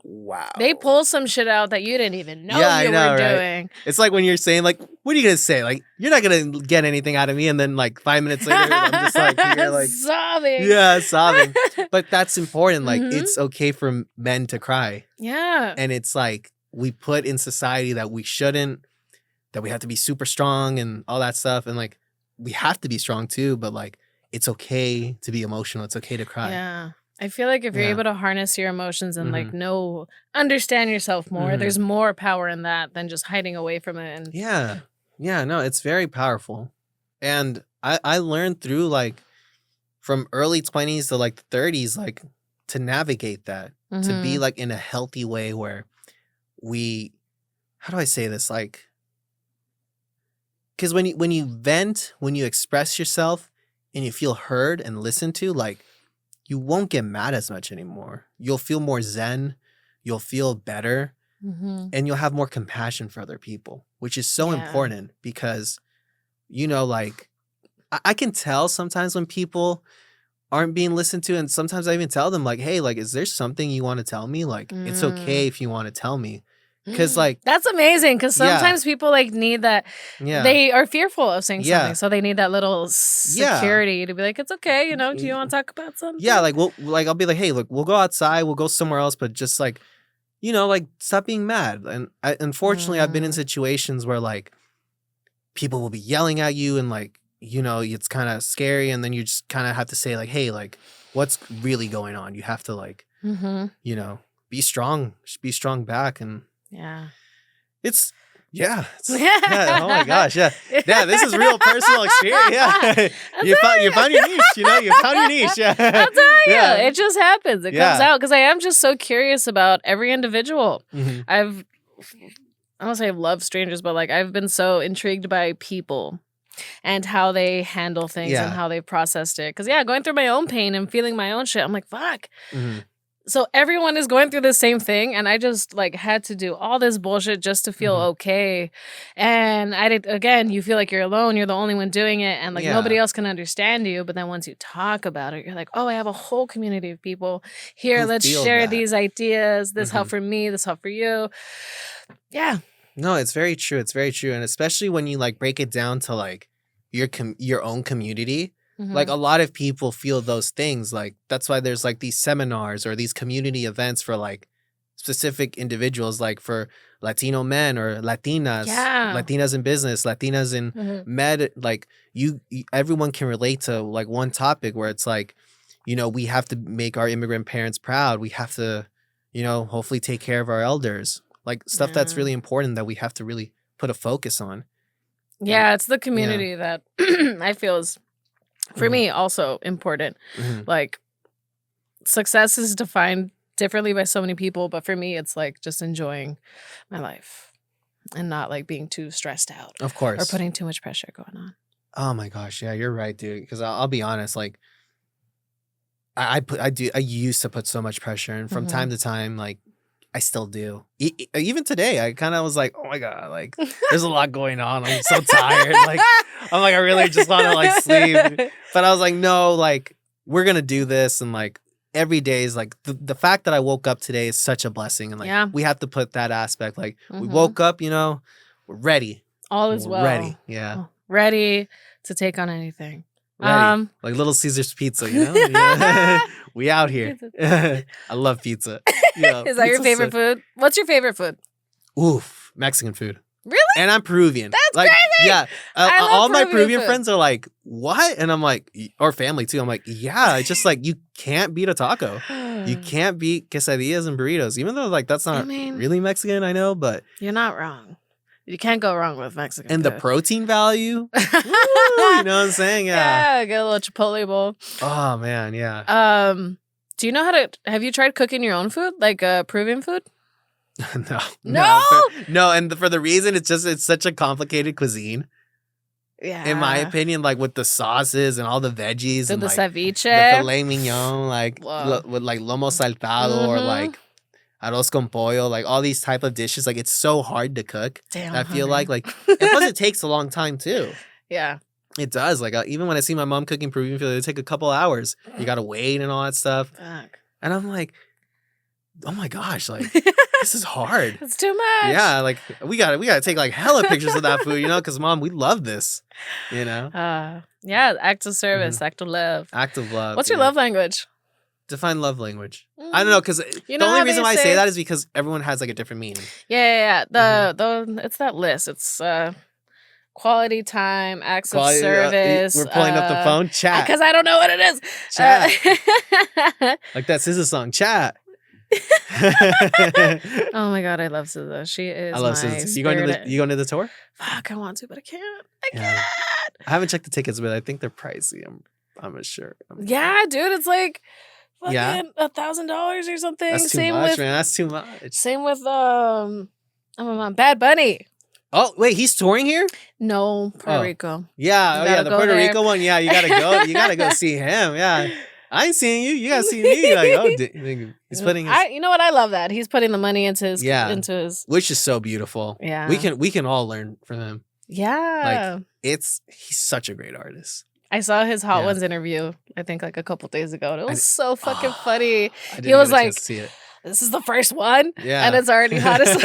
wow. They pull some shit out that you didn't even know you were doing. It's like when you're saying, like, what are you going to say? Like, you're not going to get anything out of me. And then like 5 minutes later, I'm just like, you're like sobbing. Yeah, sobbing. But that's important. Like, it's okay for men to cry. Yeah. And it's like, we put in society that we shouldn't, that we have to be super strong and all that stuff. And like, we have to be strong too. But like, it's okay to be emotional. It's okay to cry. Yeah. I feel like if you're able to harness your emotions and like understand yourself more, there's more power in that than just hiding away from it. And yeah, no, it's very powerful. And I learned through like from early 20s to like the 30s, like to navigate that, to be like in a healthy way where how do I say this? Like, because when you vent, when you express yourself and you feel heard and listened to, like, you won't get mad as much anymore. You'll feel more zen. You'll feel better. And you'll have more compassion for other people, which is so important because, like, I can tell sometimes when people aren't being listened to. And sometimes I even tell them, like, hey, like, is there something you want to tell me? Like, it's okay if you want to tell me. Because, like, that's amazing. Because sometimes people like need that. They are fearful of saying something, so they need that little security to be like, it's okay. Do you want to talk about something? Yeah, like, I'll be like, hey, look, we'll go outside, we'll go somewhere else, but just like, like, stop being mad. And unfortunately, I've been in situations where like people will be yelling at you, and like, it's kind of scary, and then you just kind of have to say like, hey, like, what's really going on? You have to like, be strong back. And it's oh my gosh, this is real personal experience. You found your niche, you found your niche. I'll tell you, it just happens. It comes out because I am just so curious about every individual. I don't say I love strangers, but like I've been so intrigued by people and how they handle things and how they processed it. Because going through my own pain and feeling my own shit, I'm like, fuck. So everyone is going through the same thing, and I just like had to do all this bullshit just to feel okay. And again, you feel like you're alone, you're the only one doing it, and like nobody else can understand you. But then once you talk about it, you're like, oh, I have a whole community of people here. Let's share these ideas. This helped for me, this helped for you. Yeah. No, it's very true. It's very true. And especially when you like break it down to like your own community. Like a lot of people feel those things. Like that's why there's like these seminars or these community events for like specific individuals, like for Latino men or Latinas, Latinas in business, Latinas in med. Like everyone can relate to like one topic where it's like, we have to make our immigrant parents proud. We have to, hopefully take care of our elders. Like stuff that's really important that we have to really put a focus on. Yeah, it's the community that I feel is, for me, also important. Like, success is defined differently by so many people, but for me, it's like just enjoying my life and not like being too stressed out. Of course. Or putting too much pressure going on. Oh my gosh, yeah, you're right, dude. Because I'll be honest, like, I used to put so much pressure, and from time to time, like, I still do. Even today, I kind of was like, oh my God, like, there's a lot going on. I'm so tired. Like, I'm like, I really just want to like sleep. But I was like, no, like, we're going to do this. And like, every day is like, the fact that I woke up today is such a blessing. And like, we have to put that aspect. Like, we woke up, we're ready. All is well. Ready. Yeah. Ready to take on anything. Ready. Like Little Caesar's Pizza, we out here. I love pizza. Is that your favorite food? What's your favorite food? Oof, Mexican food. Really? And I'm Peruvian. That's like, crazy. Yeah. I love all my Peruvian Peruvian friends are like, what? And I'm like, or family too. I'm like, yeah. It's just like, you can't beat a taco. You can't beat quesadillas and burritos. Even though like that's not really Mexican, I know, but. You're not wrong. You can't go wrong with Mexican And food. the protein value. Woo, you know what I'm saying? Yeah. Get a little Chipotle bowl. Oh, man. Yeah. Do you know have you tried cooking your own food? Like Peruvian food? No. And for the reason it's such a complicated cuisine. Yeah. In my opinion, like with the sauces and all the veggies and the like ceviche, the filet mignon, like with like lomo saltado or like arroz con pollo, like all these type of dishes, like it's so hard to cook. Damn, I feel like and plus it takes a long time too. Yeah. It does. Like even when I see my mom cooking Peruvian food, it take a couple hours. You gotta wait and all that stuff. Fuck. And I'm like, oh my gosh, like this is hard. It's too much. Yeah, like we gotta take like hella pictures of that food, you know, because Mom, we love this, you know. Yeah, act of service, act of love. Act of love. What's your love language? Define love language. I don't know, because the only reason why I say that is because everyone has like a different meaning. Yeah. The it's that list. It's quality time, acts of service. We're pulling up the phone. Chat. Because I don't know what it is. Chat. Like that SZA song. Chat. Oh my god, I love SZA. She is. I love SZA. You going to the tour? Fuck, I want to, but I can't. I can't. I haven't checked the tickets, but I think they're pricey. I'm sure. Yeah, dude, it's like fucking $1,000 or something. That's too much, man. That's too much. Same with Bad Bunny. Oh wait, he's touring here? No, Puerto Rico. Yeah, the Puerto Rico one. Yeah, you gotta go. You gotta go see him. Yeah, I ain't seeing you. You gotta see me. Like, he's putting. You know what? I love that he's putting the money into his. Which is so beautiful. Yeah, we can all learn from him. Yeah, like he's such a great artist. I saw his Hot Ones interview, I think like a couple days ago. And it was so fucking funny. He was like, this is the first one. Yeah. And it's already hot as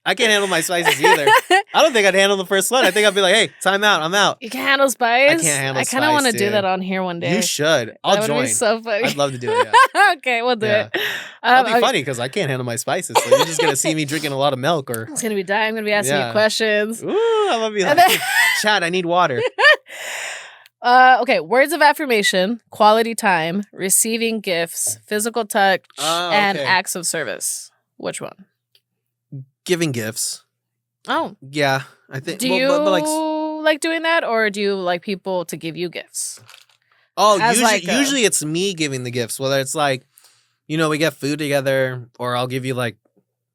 I can't handle my spices either. I don't think I'd handle the first one. I think I'd be like, hey, time out. I'm out. You can handle spice? I can't handle spice. I kind of want to do that on here one day. You should. I'll join. That would be so funny. I'd love to do it. Yeah. Okay, we'll do it. That'll be funny because I can't handle my spices. So you're just going to see me drinking a lot of milk. Or it's going to be dying. I'm going to be asking you questions. Ooh, I'm going to be like, Chad, I need water. Okay, words of affirmation, quality time, receiving gifts, physical touch, and acts of service. Which one? Giving gifts. Oh. Yeah, I think. Do you like doing that, or do you like people to give you gifts? Oh, usually it's me giving the gifts, whether it's like, you know, we get food together, or I'll give you like,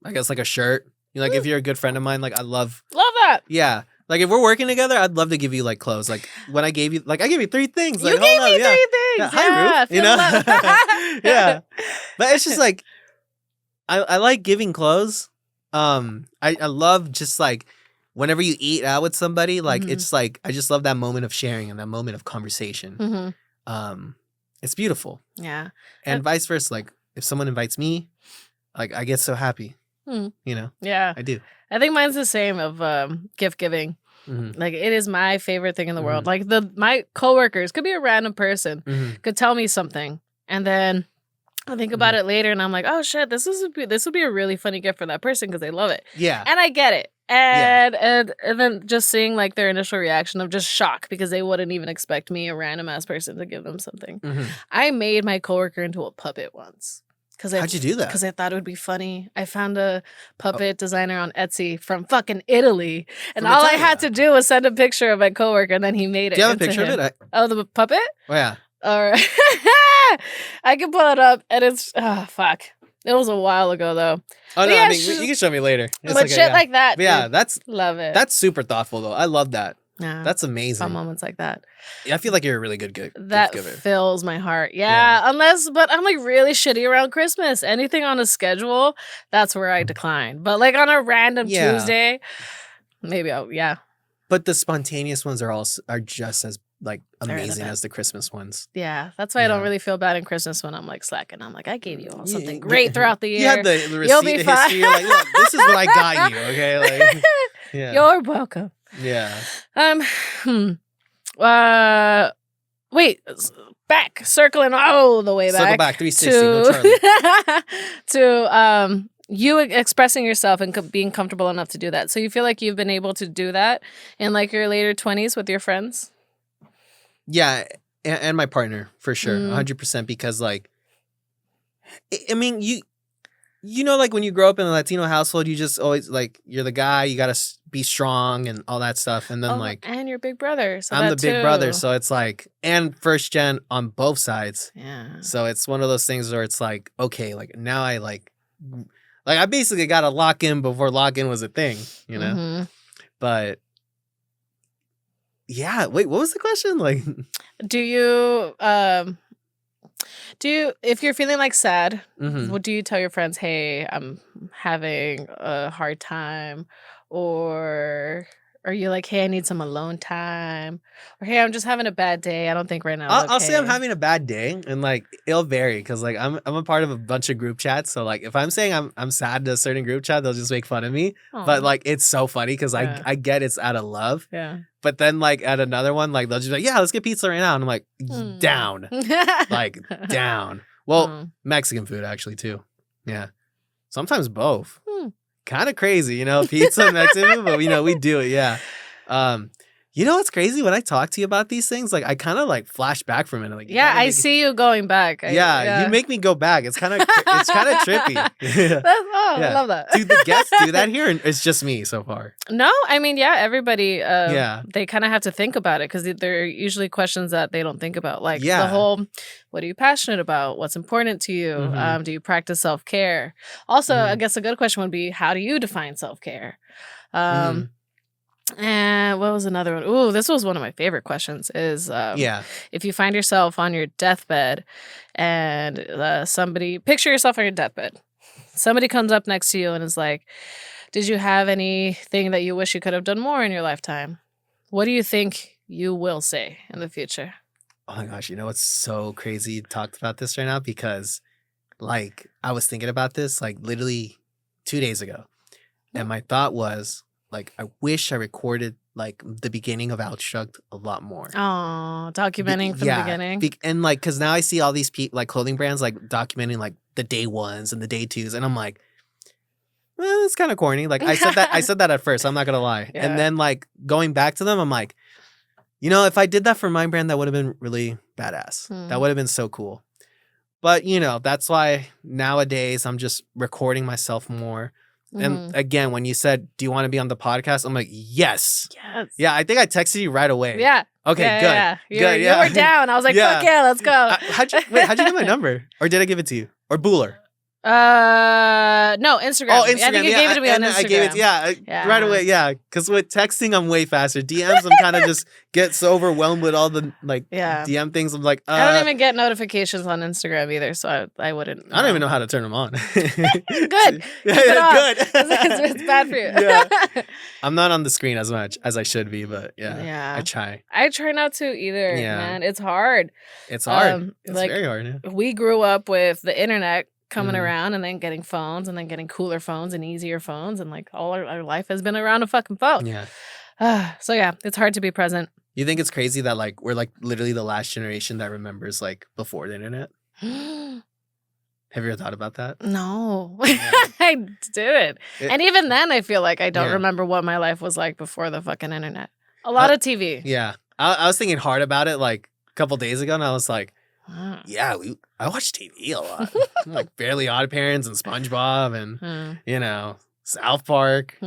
I guess like a shirt. You know, like if you're a good friend of mine, like I love that. Yeah. Like if we're working together, I'd love to give you like clothes. Like when I gave you 3 things. Like, you gave me 3 things. Yeah. Hi, Ruth. You know? Yeah. But it's just like I like giving clothes. I love just like whenever you eat out with somebody, like it's like I just love that moment of sharing and that moment of conversation. It's beautiful. Yeah. And vice versa. Like if someone invites me, like I get so happy. You know? Yeah. I do. I think mine's the same of gift giving. Like it is my favorite thing in the world. Like my coworkers could be a random person, could tell me something, and then I think about it later, and I'm like, oh shit, this would be a really funny gift for that person because they love it. Yeah, and I get it, and then just seeing like their initial reaction of just shock because they wouldn't even expect me, a random ass person, to give them something. I made my coworker into a puppet once. How'd you do that? Because I thought it would be funny. I found a puppet designer on Etsy from fucking Italy. And all I had to do was send a picture of my coworker, and then he made it. Do you have a picture of it? Oh, the puppet? Oh, yeah. Or I can pull it up, and it's... Oh, fuck. It was a while ago, though. Oh, no, I mean, you can show me later. It's but shit like that. But yeah, love it. That's super thoughtful, though. I love that. Yeah. That's amazing. Fun moments like that. Yeah, I feel like you're a really good gift giver. That fills my heart. Yeah, but I'm like really shitty around Christmas. Anything on a schedule, that's where I decline. But like on a random Tuesday, maybe But the spontaneous ones are just as like amazing as the Christmas ones. Yeah, that's why I don't really feel bad in Christmas when I'm like slacking. I'm like, I gave you all something great throughout the year. You had the receipt. You'll be fine. History. You're like, look, this is what I got you. Okay, like, yeah. You're welcome. Yeah. Wait. Circling all the way back. Circle back 360. To you expressing yourself and being comfortable enough to do that. So you feel like you've been able to do that in like your later 20s with your friends? Yeah, and my partner for sure, 100%. Because like, I mean, you know, like when you grow up in a Latino household, you just always like you're the guy, you gotta be strong and all that stuff, and then and your big brother. So I'm the big brother, so it's like, and first gen on both sides. Yeah. So it's one of those things where it's like, okay, like now I like I basically got to lock in before lock in was a thing, you know? Mm-hmm. But yeah, wait, what was the question? Like, do you, if you're feeling like sad, what do you tell your friends? Hey, I'm having a hard time, or are you like, hey, I need some alone time, or hey, I'm just having a bad day. I don't think right now. I'll say I'm having a bad day, and like it'll vary because like I'm a part of a bunch of group chats. So like if I'm saying I'm sad to a certain group chat, they'll just make fun of me. Aww. But like it's so funny because I get it's out of love. Yeah. But then like at another one, like they'll just be like, yeah, let's get pizza right now, and I'm like, down, like down. Well, Mexican food actually too. Yeah, sometimes both. Kind of crazy, you know, pizza and Mexican food, but you know, we do it. Yeah. You know what's crazy? When I talk to you about these things, like I kind of like flash back for a minute. Like, I see you going back. You make me go back. It's kind of trippy. I love that. Do the guests do that here? And it's just me so far. No, I mean, everybody. They kind of have to think about it because they're usually questions that they don't think about, like the whole, what are you passionate about? What's important to you? Do you practice self-care? Also, I guess a good question would be, how do you define self-care? And what was another one? Ooh, this was one of my favorite questions is, if you find yourself on your deathbed and picture yourself on your deathbed. Somebody comes up next to you and is like, did you have anything that you wish you could have done more in your lifetime? What do you think you will say in the future? Oh my gosh, you know what's so crazy you talked about this right now? Because like I was thinking about this like literally 2 days ago. And my thought was, like, I wish I recorded like the beginning of Outstruct a lot more. Oh, documenting from the beginning. And like, cause now I see all these like clothing brands like documenting like the day ones and the day twos, and I'm like, well, it's kind of corny. Like I said that at first. I'm not gonna lie. Yeah. And then like going back to them, I'm like, you know, if I did that for my brand, that would have been really badass. That would have been so cool. But you know, that's why nowadays I'm just recording myself more. And again, when you said, do you want to be on the podcast? I'm like, yes. Yes. Yeah, I think I texted you right away. Yeah. Okay, yeah, good. Good. You were down. I was like, fuck yeah, let's go. How'd you get my number? Or did I give it to you? Or Bueller? No, Instagram. Oh, Instagram. I think you gave it to me on Instagram. I gave it, right away. Yeah, because with texting, I'm way faster. DMs, I'm kind of just get so overwhelmed with all the like DM things. I'm like, I don't even get notifications on Instagram either, so I wouldn't. I don't even know how to turn them on. Good. Good. It's bad for you. Yeah. I'm not on the screen as much as I should be, but I try. I try not to either, man. It's hard. It's hard. It's like, very hard. Yeah. We grew up with the internet coming around and then getting phones and then getting cooler phones and easier phones, and like all our life has been around a fucking phone. Yeah. So yeah, it's hard to be present. You think it's crazy that like we're like literally the last generation that remembers like before the internet? Have you ever thought about that? No. I didn't. And even then I feel like I don't remember what my life was like before the fucking internet. A lot of TV. Yeah. I was thinking hard about it like a couple days ago, and I was like, yeah, I watch TV a lot. Like Fairly Odd Parents and SpongeBob and, you know, South Park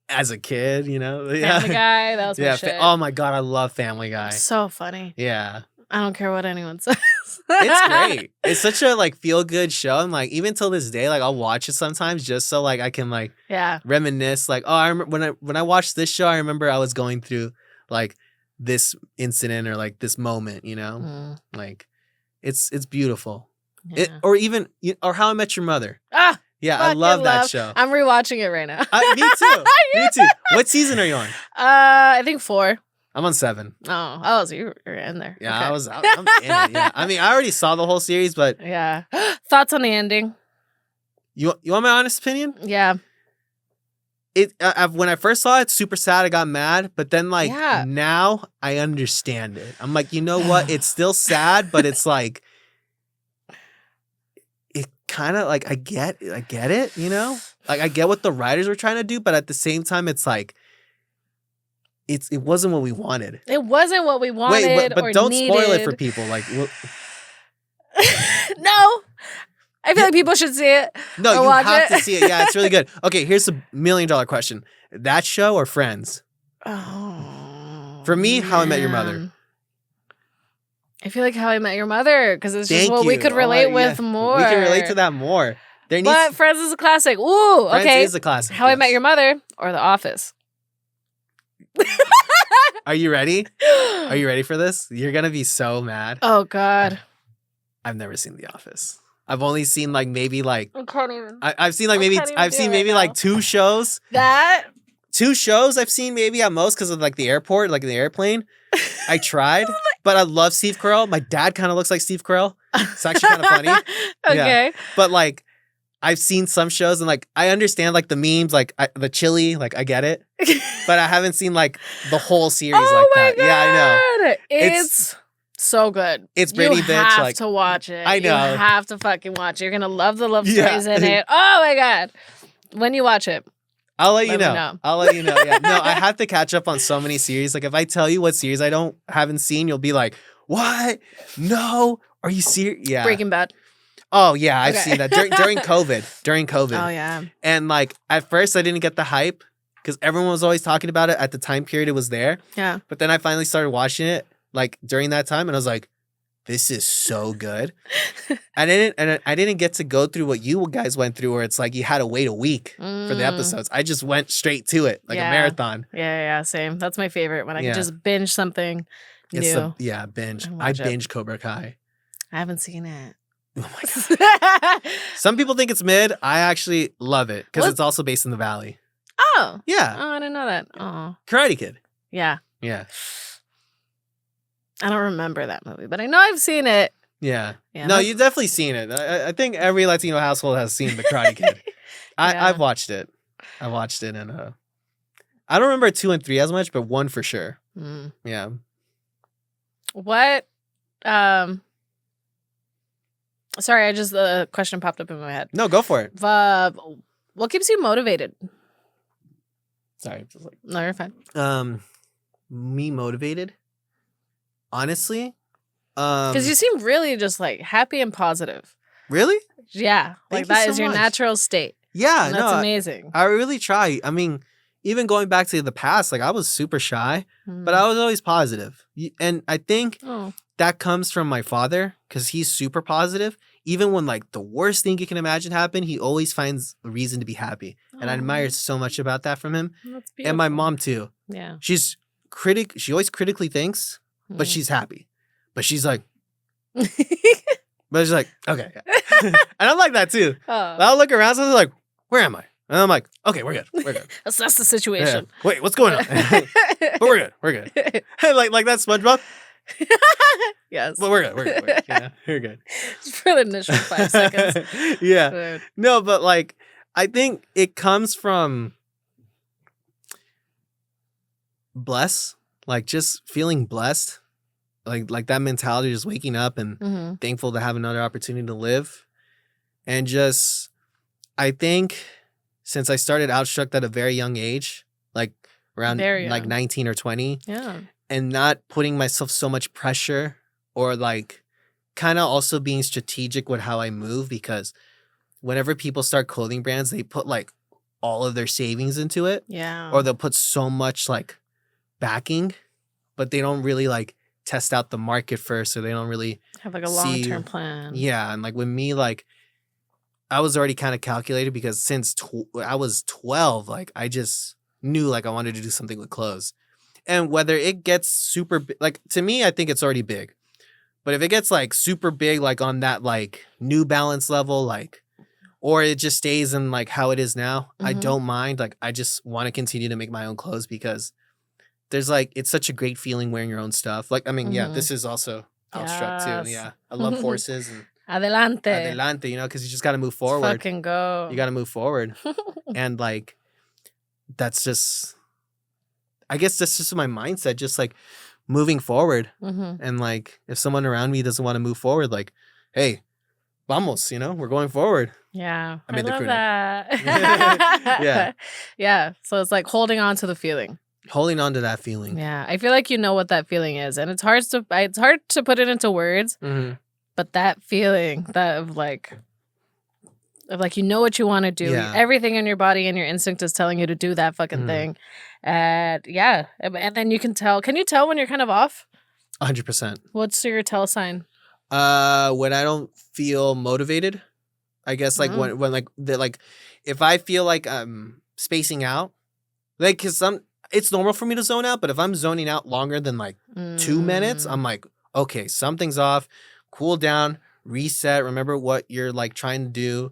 as a kid, you know. Family Guy, that was my shit. Oh my God, I love Family Guy. So funny. Yeah. I don't care what anyone says. It's great. It's such a like feel good show. And like even till this day, like I'll watch it sometimes just so like I can like reminisce. Like, oh, I remember when I watched this show, I remember I was going through like this incident or like this moment, you know, like it's beautiful. Or even or How I Met Your Mother. Yeah, I love that show. I'm rewatching it right now. Me too. Me too. What season are you on? I think 4. I'm on 7. Oh, so you're in there. Yeah, okay. I'm in it. Yeah, I mean, I already saw the whole series, but thoughts on the ending? You want my honest opinion? Yeah. When I first saw it, super sad. I got mad, but then like now I understand it. I'm like, you know what? It's still sad, but it's like kind of like I get it, you know? Like I get what the writers were trying to do, but at the same time it's like it wasn't what we wanted. It wasn't what we wanted. Wait, but don't needed. spoil it for people. Like no. I feel like people should see it. No, you have to see it. Yeah, it's really good. Okay, here's a $1 million question. That show or Friends? Oh. For me, How I Met Your Mother. I feel like How I Met Your Mother because it's just what we could relate with more. We can relate to that more. But Friends is a classic. Ooh, okay. Friends is a classic. How I Met Your Mother or The Office. Are you ready? Are you ready for this? You're gonna be so mad. Oh God. I've never seen The Office. I've only seen like maybe like I can't even. I've seen like maybe like 2 shows. That 2 shows I've seen maybe at most because of like the airport, like the airplane. I tried, but I love Steve Carell. My dad kind of looks like Steve Carell. It's actually kind of funny. Okay. Yeah. But like I've seen some shows and like I understand like the memes, like the chili, like I get it. But I haven't seen like the whole series like that. God. Yeah, I know. It's so good. It's Brittany bitch. You have like, to watch it. I know. You have to fucking watch it. You're gonna love the love stories in it. Oh my God. When you watch it, I'll let you know. I'll let you know. Yeah. No, I have to catch up on so many series. Like if I tell you what series I haven't seen, you'll be like, "What? No? Are you serious?" Yeah. Breaking Bad. Oh yeah, I've seen that during COVID. Oh yeah. And like at first I didn't get the hype because everyone was always talking about it at the time period it was there. Yeah. But then I finally started watching it like during that time and I was like, this is so good. I didn't get to go through what you guys went through where it's like you had to wait a week for the episodes. I just went straight to it like a marathon. Yeah, same. That's my favorite when I can just binge something new. Binge. I binge Cobra Kai. I haven't seen it. Oh my God. Some people think it's mid. I actually love it because it's also based in the Valley. Oh. Yeah. Oh, I didn't know that. Oh. Karate Kid. Yeah. Yeah. I don't remember that movie, but I know I've seen it. Yeah. No, you've definitely seen it. I think every Latino household has seen the Karate Kid. I've watched it. I watched it and I don't remember 2 and 3 as much, but 1 for sure. Mm. Yeah. What sorry, the question popped up in my head. No, go for it. What keeps you motivated? Sorry. Just like, no, you're fine. Me motivated? Honestly? Because you seem really just like happy and positive. Really? Yeah. Like that is your natural state. Yeah. And that's amazing. I really try. I mean, even going back to the past, like I was super shy, but I was always positive. And I think that comes from my father because he's super positive. Even when like the worst thing you can imagine happened, he always finds a reason to be happy. And I admire so much about that from him. That's beautiful. And my mom too. Yeah. She always critically thinks, but she's happy. But she's like, but she's like, okay. And I'm like that too. I'll look around and I'm like, where am I? And I'm like, okay, we're good. We're good. Assess the situation. Yeah. Wait, what's going on? But we're good. We're good. like that SpongeBob. Yes. But we're good. We're good. Yeah, we're good. For the initial 5 seconds. Yeah. Dude. No, but like, I think it comes from just feeling blessed. Like that mentality, just waking up and thankful to have another opportunity to live. And just, I think since I started Outstruct at a very young age, like around like 19 or 20. Yeah. And not putting myself so much pressure or like kind of also being strategic with how I move because whenever people start clothing brands, they put like all of their savings into it. Yeah. Or they'll put so much like backing, but they don't really like test out the market first or they don't really have like a long-term plan. Yeah. And like with me, like I was already kind of calculated because since I was 12, like I just knew like I wanted to do something with clothes. And whether it gets super big, like to me, I think it's already big. But if it gets like super big, like on that like New Balance level, like, or it just stays in like how it is now, I don't mind. Like I just want to continue to make my own clothes because there's like, it's such a great feeling wearing your own stuff. Like, I mean, yeah, this is also Outstruct too. Yeah. I love horses and Adelante, you know, because you just got to move forward. Let's fucking go. You got to move forward. And like, that's just... I guess that's just my mindset, just like moving forward. And like, if someone around me doesn't want to move forward, like, hey, vamos, we're going forward. Yeah. I mean, love the that. Yeah. Yeah. So it's like holding on to the feeling. Holding on to that feeling. Yeah. I feel like you know what that feeling is. And it's hard to put it into words. Mm-hmm. But that feeling of like you know what you want to do. Yeah. Everything in your body and your instinct is telling you to do that fucking thing. And yeah. And then you can tell. Can you tell when you're kind of off? 100%. What's your tell sign? When I don't feel motivated, I guess like when like if I feel like I'm spacing out, like because it's normal for me to zone out, but if I'm zoning out longer than like 2 minutes, I'm like, okay, something's off. Cool down, reset. Remember what you're like trying to do.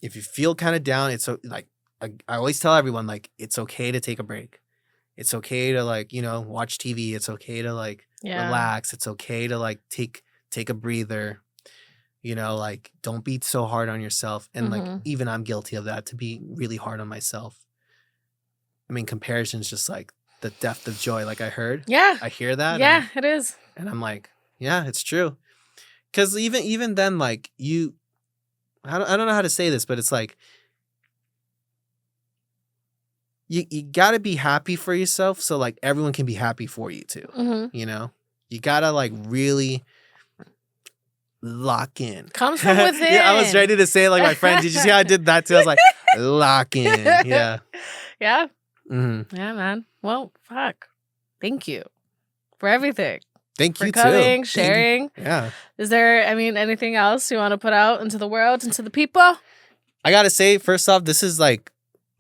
If you feel kind of down, it's like I always tell everyone like it's okay to take a break. It's okay to like watch TV. It's okay to like relax. It's okay to like take a breather. Like don't be so hard on yourself. And like even I'm guilty of that, to be really hard on myself. I mean, comparison is just like the depth of joy. Like I hear that. Yeah, it is. And I'm like, yeah, it's true. Because even then, like I don't know how to say this, but it's like you got to be happy for yourself, so like everyone can be happy for you too. You gotta like really lock in. Comes from within. Yeah, I was ready to say it like my friend. Did you see how I did that too? I was like, lock in. Yeah. Yeah. Mm-hmm. Yeah, man. Well, fuck. Thank you for everything. Thank you for coming, too. sharing. Yeah. Is there, anything else you want to put out into the world, into the people? I gotta say, first off, this is like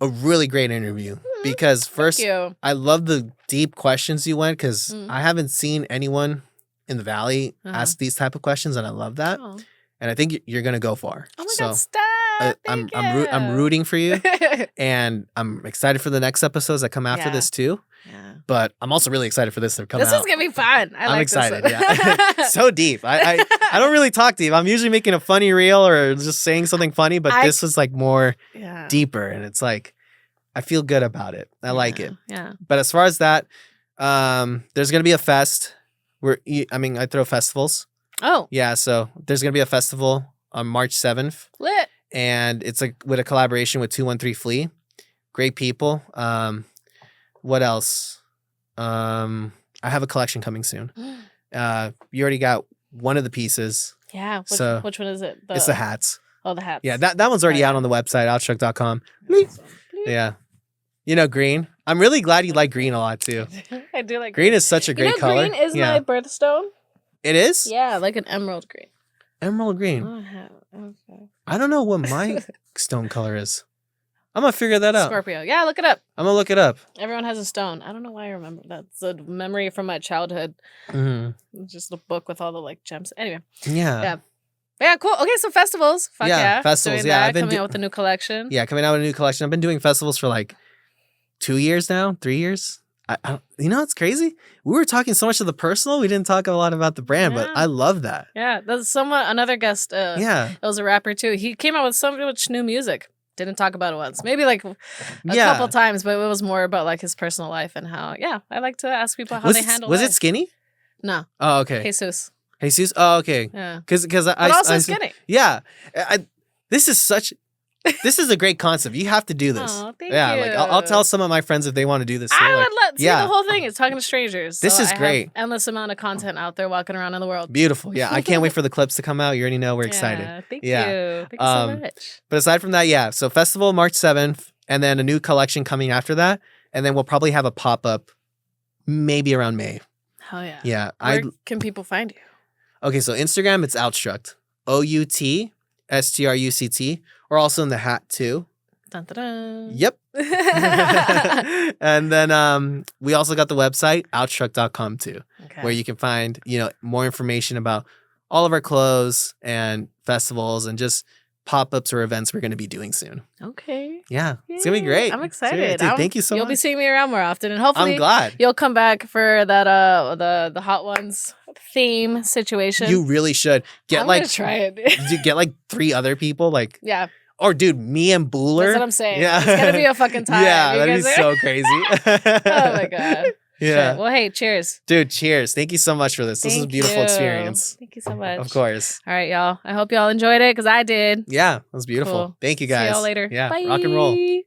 a really great interview because first, I love the deep questions you went because I haven't seen anyone in the Valley ask these type of questions, and I love that. Oh. And I think you're gonna go far. Oh my God, stop! I'm rooting for you, and I'm excited for the next episodes that come after this too. Yeah. But I'm also really excited for this to come out. This is gonna be fun. I'm excited. Yeah. So deep. I don't really talk deep. I'm usually making a funny reel or just saying something funny, but this was like more deeper, and it's like I feel good about it. I like it. Yeah. But as far as that, there's gonna be a fest. I throw festivals. Oh. Yeah. So there's gonna be a festival on March 7th. Lit. And it's like with a collaboration with 213 Flea. Great people. What else? I have a collection coming soon. You already got one of the pieces. Yeah. Which one is it? It's the hats. Oh, the hats. Yeah, that one's already out on the website, outstruct.com. Yeah. Green. I'm really glad you like green a lot too. I do like green. Is such a great color. Green is my birthstone. It is? Yeah, like an emerald green. Emerald green. Okay. I don't know what my stone color is. I'm going to figure that out. Scorpio. Yeah, look it up. I'm going to look it up. Everyone has a stone. I don't know why I remember that. It's a memory from my childhood. It's just a book with all the like gems. Anyway. Yeah. Yeah, cool. Okay, so festivals. Fuck yeah. Festivals. Doing that, coming out with a new collection. Yeah, coming out with a new collection. I've been doing festivals for like 2 years now, 3 years. It's crazy. We were talking so much of the personal. We didn't talk a lot about the brand, but I love that. Yeah, that's another guest. It was a rapper too. He came out with so much new music. Didn't talk about it once. Maybe like a couple times, but it was more about like his personal life and how, I like to ask people how they handle it. Was it Skinny? No. Oh, okay. Jesus. Oh, okay. Yeah. Because I also Skinny. Yeah. This is a great concept. You have to do this. Oh, thank you. Like I'll tell some of my friends if they want to do this. I would love to see the whole thing. It's talking to strangers. This is great. Have endless amount of content out there walking around in the world. Beautiful. Yeah, I can't wait for the clips to come out. You already know we're excited. Thank you. Thank you so much. But aside from that, so festival March 7th, and then a new collection coming after that, and then we'll probably have a pop-up maybe around May. Hell yeah. Yeah. Where can people find you? Okay, so Instagram, it's Outstruct. OUTSTRUCT. We're also in the hat too. Dun, dun, dun. Yep. And then we also got the website, outstruct.com too, where you can find, more information about all of our clothes and festivals and just pop-ups or events we're going to be doing soon. Okay. Yeah. It's going to be great. I'm excited. Dude, thank you so much. You'll be seeing me around more often, and hopefully I'm glad. You'll come back for that the Hot Ones theme situation. You really should. I'm gonna try it. Get like 3 other people like Or dude, me and Bueller. That's what I'm saying. Yeah. It's gonna be a fucking time. Yeah, that'd be so crazy. Oh my God. Yeah. Shit. Well, hey, cheers. Dude, cheers. Thank you so much for this. This was a beautiful experience. Thank you so much. Of course. All right, y'all. I hope y'all enjoyed it because I did. Yeah, it was beautiful. Cool. Thank you, guys. See y'all later. Yeah, Bye. rock and roll.